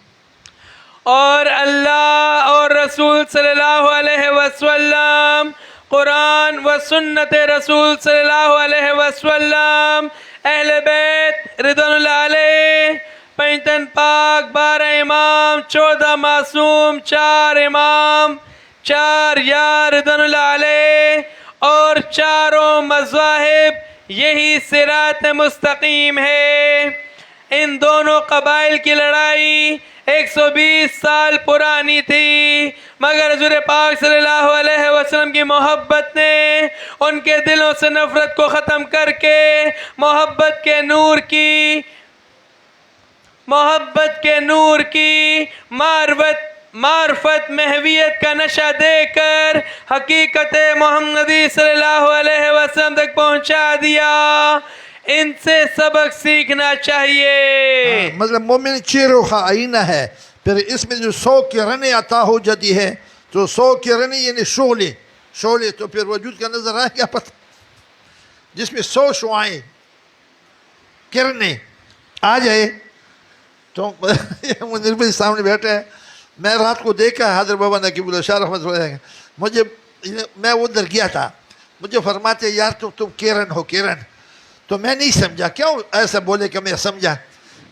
اور اللہ اور رسول صلی اللہ علیہ وسلم، قرآن و سنت رسول صلی اللہ علیہ وسلم، اہل بیت رضوان اللہ علیہ، پنجتن پاک، 12 امام، 14 معصوم، 4 امام، 4 یار رضوان اللہ علیہ اور چاروں مذاہب، یہی صراط مستقیم ہے۔ ان دونوں قبائل کی لڑائی 120 سال پرانی تھی، مگر حضور پاک صلی اللہ علیہ وسلم کی محبت نے ان کے دلوں سے نفرت کو ختم کر کے محبت کے نور کی معرفت محویت کا نشہ دے کر حقیقت محمدی صلی اللہ علیہ وسلم تک پہنچا دیا۔ ان سے سبق سیکھنا چاہیے۔ مطلب مومن چہروں کا آئینہ ہے، پھر اس میں جو 100 کرنیں عطا ہو جاتی ہے، تو 100 کرنیں یعنی شعلے تو پھر وجود کا نظر آئے کیا پتہ، جس میں 100 شعائیں کرنیں آ جائے تو منیر بھائی سامنے بیٹھے ہیں۔ میں رات کو دیکھا حضرت بابا نقیب اللہ شاہ رحمۃ اللہ علیہ، میں ادھر گیا تھا، مجھے فرماتے یار تم کرن ہو، کرن۔ تو میں نہیں سمجھا، کیوں ایسا بولے کہ میں سمجھا۔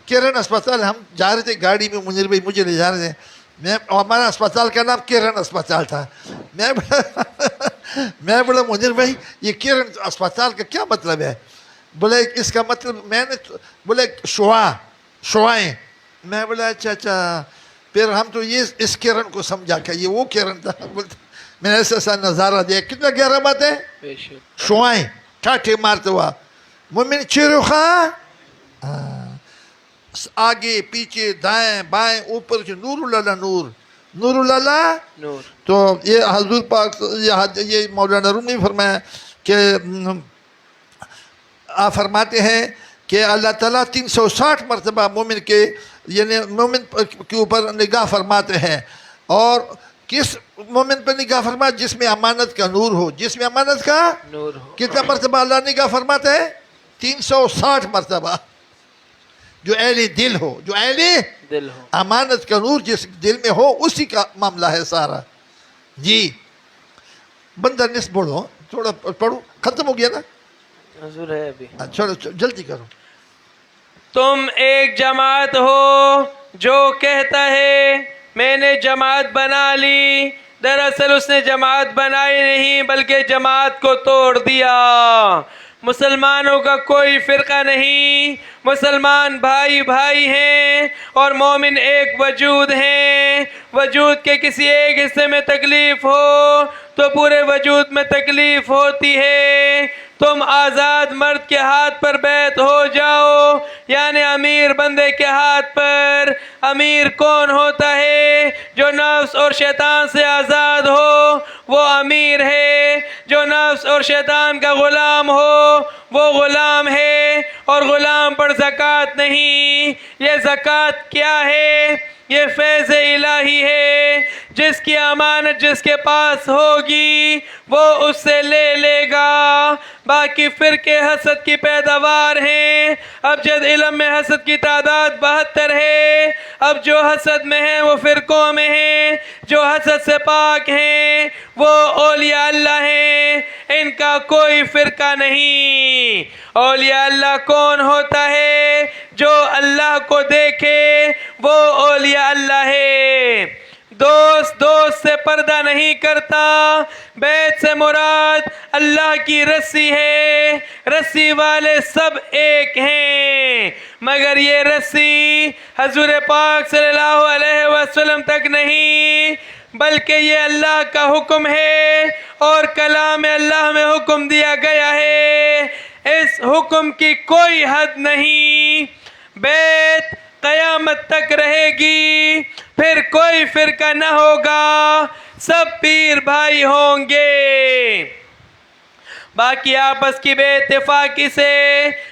کرن اسپتال ہم جا رہے تھے گاڑی میں، منیر بھائی مجھے لے جا رہے تھے، ہمارا اسپتال کا نام کرن اسپتال تھا۔ میں بولا منیر بھائی یہ کرن اسپتال کا کیا مطلب ہے؟ بولے اس کا مطلب میں نے بولے شعائیں۔ میں بولا اچھا، پھر ہم تو یہ اس کرن کو سمجھا کہ یہ وہ کرن تھا۔ میں نے ایسا نظارہ دیا، کتنا گہرا بات ہے، شعائیں ٹھاٹھے مارتے ہوا مومن چہروں کا، آگے پیچھے دائیں بائیں اوپر سے نور اللہ نور اللہ نور۔ تو یہ حضور پاک یہ مولانا رومی فرمایا کہ آپ فرماتے ہیں کہ اللہ تعالیٰ 360 مرتبہ مومن کے یعنی مومن کے اوپر نگاہ فرماتے ہیں. اور کس مومن پر نگاہ فرماتے؟ جس میں امانت کا نور ہو، جس میں امانت کا نور ہو. کتنا مرتبہ اللہ نگاہ فرماتے ہیں؟ 360 مرتبہ. جو اہل دل ہو، جو اہل دل ہو. امانت کا نور جس دل میں ہو، اسی کا معاملہ ہے سارا. جی بندہ نصف پڑھو، تھوڑا پڑھو، ختم ہو گیا نا؟ حضور ہے ابھی. چھوڑو جلدی کرو. تم ایک جماعت ہو جو کہتا ہے میں نے جماعت بنا لی، دراصل اس نے جماعت بنائی نہیں بلکہ جماعت کو توڑ دیا. مسلمانوں کا کوئی فرقہ نہیں، مسلمان بھائی بھائی ہیں اور مومن ایک وجود ہیں. وجود کے کسی ایک حصے میں تکلیف ہو تو پورے وجود میں تکلیف ہوتی ہے. تم آزاد مرد کے ہاتھ پر بیعت ہو جاؤ، یعنی امیر بندے کے ہاتھ پر. امیر کون ہوتا ہے؟ جو نفس اور شیطان سے آزاد ہو وہ امیر ہے. جو نفس اور شیطان کا غلام ہو وہ غلام ہے. اور غلام پر زکوٰۃ نہیں. یہ زکوٰۃ کیا ہے؟ یہ فیض الہی ہے. جس کی امانت جس کے پاس ہوگی وہ اس سے لے لے گا. باقی فرقے حسد کی پیداوار ہیں. اب جد علم میں حسد کی تعداد 72 ہے. اب جو حسد میں ہیں وہ فرقوں میں ہیں. جو حسد سے پاک ہیں وہ اولیاء اللہ ہیں. ان کا کوئی فرقہ نہیں. اولیاء اللہ کون ہوتا ہے؟ جو اللہ کو دیکھے وہ اولیاء اللہ ہے. دوست دوست سے پردہ نہیں کرتا. بیت سے مراد اللہ کی رسی ہے. رسی والے سب ایک ہیں مگر یہ رسی حضور پاک صلی اللہ علیہ وسلم تک نہیں بلکہ یہ اللہ کا حکم ہے اور کلام اللہ میں حکم دیا گیا ہے. اس حکم کی کوئی حد نہیں. بیت قیامت تک رہے گی، پھر کوئی فرقہ نہ ہوگا، سب پیر بھائی ہوں گے. باقی آپس کی بے اتفاقی سے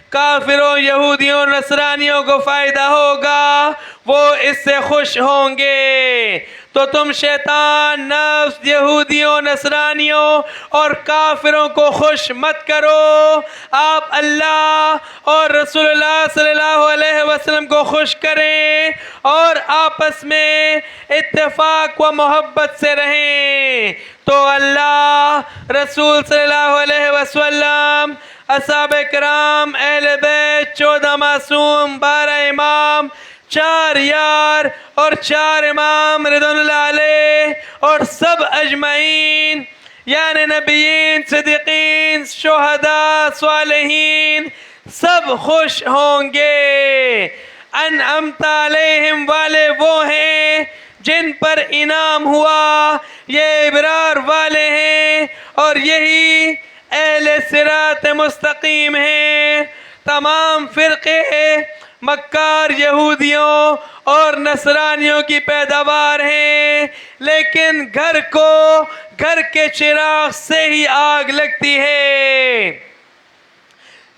کافروں، یہودیوں، نصرانیوں کو فائدہ ہوگا، وہ اس سے خوش ہوں گے. تو تم شیطان، نفس، یہودیوں، نصرانیوں اور کافروں کو خوش مت کرو. آپ اللہ اور رسول اللہ صلی اللہ علیہ وسلم کو خوش کریں اور آپس میں اتفاق و محبت سے رہیں. تو اللہ، رسول صلی اللہ علیہ وسلم، اصحاب کرام، اہل بیت، 14 معصوم، 12 امام، 4 یار اور 4 امام رضوان اللہ علیہ اور سب اجمعین، یعنی نبیین، صدیقین، شہداء، صالحین، سب خوش ہوں گے. انعمت علیہم والے وہ ہیں جن پر انعام ہوا، یہ ابرار والے ہیں اور یہی اہل صراط مستقیم ہیں. تمام فرقے مکار یہودیوں اور نصرانیوں کی پیداوار ہیں، لیکن گھر کو گھر کے چراغ سے ہی آگ لگتی ہے.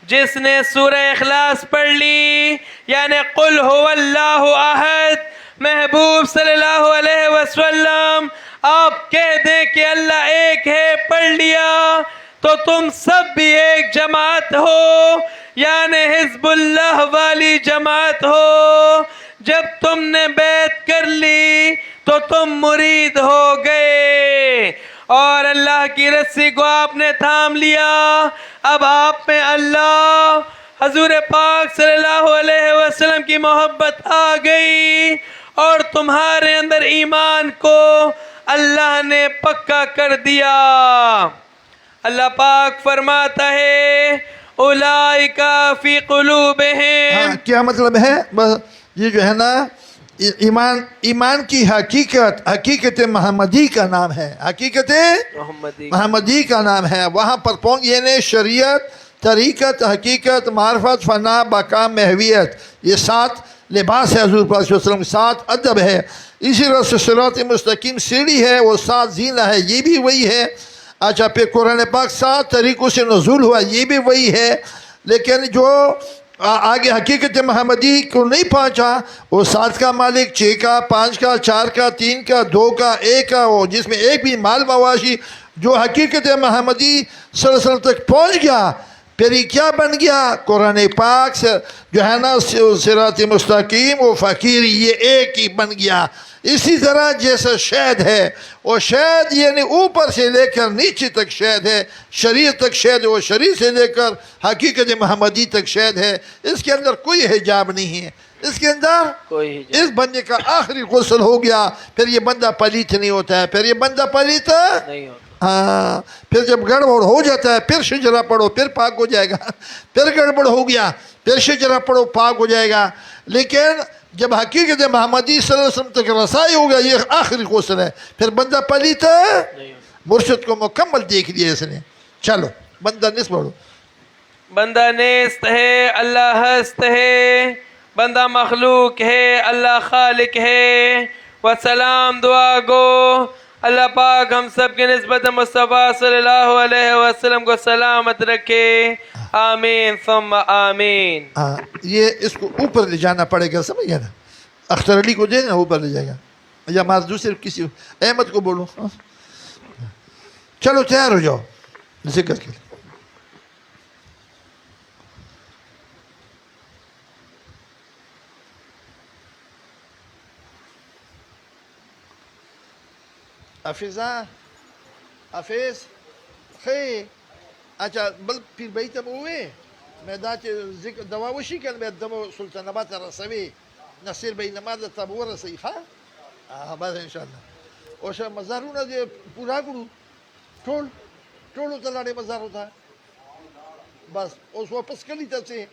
جس نے سورہ اخلاص پڑھ لی، یعنی قل هو اللہ احد، محبوب صلی اللہ علیہ وسلم آپ کہہ دیں کہ اللہ ایک ہے، پڑھ لیا تو تم سب بھی ایک جماعت ہو، یعنی حزب اللہ والی جماعت ہو. جب تم نے بیعت کر لی تو تم مرید ہو گئے اور اللہ کی رسی کو آپ نے تھام لیا. اب آپ میں اللہ، حضور پاک صلی اللہ علیہ وسلم کی محبت آ گئی اور تمہارے اندر ایمان کو اللہ نے پکا کر دیا. اللہ پاک فرماتا ہے اولئک فی قلوبہم. کیا مطلب ہے؟ یہ جو ہے نا ایمان کی حقیقت محمدی کا نام ہے. حقیقت محمدی کا نام ہے. وہاں پر یعنی شریعت، طریقت، حقیقت، معرفت، فنا، بقا، محویت، یہ 7 لباس ہے حضور پاک صلی اللہ علیہ وسلم. 7 ادب ہے. اسی طرح سے صراط مستقیم سیڑھی ہے، وہ 7 زینہ ہے، یہ بھی وہی ہے. اچھا، پھر قرآن پاک 7 طریقوں سے نزول ہوا، یہ بھی وہی ہے. لیکن جو آگے حقیقت محمدی کو نہیں پہنچا، وہ 7 کا مالک، 6 کا، 5 کا، 4 کا، 3 کا، 2 کا، 1 کا، وہ جس میں ایک بھی مال مواشی، جو حقیقت محمدی صلی اللہ علیہ وسلم تک پہنچ گیا، پھر یہ کیا بن گیا؟ قرآن پاک سے جو ہے نا صراط مستقیم و فقیر، یہ ایک ہی بن گیا۔ اسی طرح جیسا شہد ہے، وہ شہد یعنی اوپر سے لے کر نیچے تک شہد ہے، شریعت تک شہد ہے، وہ شریعت سے لے کر حقیقت محمدی تک شہد ہے، اس کے اندر کوئی حجاب نہیں ہے، اس کے اندر کوئی اس بندے کا آخری غسل ہو گیا، پھر یہ بندہ پلیت نہیں ہوتا ہے، پھر یہ بندہ پلیت نہیں ہوتا۔ ہاں، پھر جب گڑبڑ ہو جاتا ہے پھر شجرہ پڑھو پھر پاک ہو جائے گا، پھر گڑبڑ ہو گیا پھر شجرہ پڑھو پاک ہو جائے گا۔ لیکن جب حقیقت محمدی صلی اللہ علیہ وسلم تک رسائی ہو گیا، یہ آخری غسل ہے، پھر بندہ پلیت نہیں ہوتا۔ مرشد کو مکمل دیکھ لیا اس نے۔ چلو بندہ نصف پڑھو۔ بندہ نیست ہے اللہ ہست ہے، بندہ مخلوق ہے اللہ خالق ہے، وسلام دعا گو اللہ پاک ہم سب کے نسبت مصطفیٰ صلی اللہ علیہ وسلم کو سلامت رکھے، آمین ثم آمین۔ ہاں، یہ اس کو اوپر لے جانا پڑے گا، سمجھ گیا نا؟ اختر علی کو دے نا، اوپر لے جائے گا، یا مار دوسرے کسی احمد کو بولو۔ چلو تیار ہو جاؤ ذکر کے لیے۔ حفظہ حفظ خی اچھا بل پیر بیتم ہوئے میں دا چې ذکر دوا وشي کنه بیا دوا سلطان آباد رسوي نصیر بی نماز تب ورسي ها بس ان شاء الله اوشه مزارونه دې پورا کړو ټول ته لاړې مزار وته بس اوس واپس کلی ته څه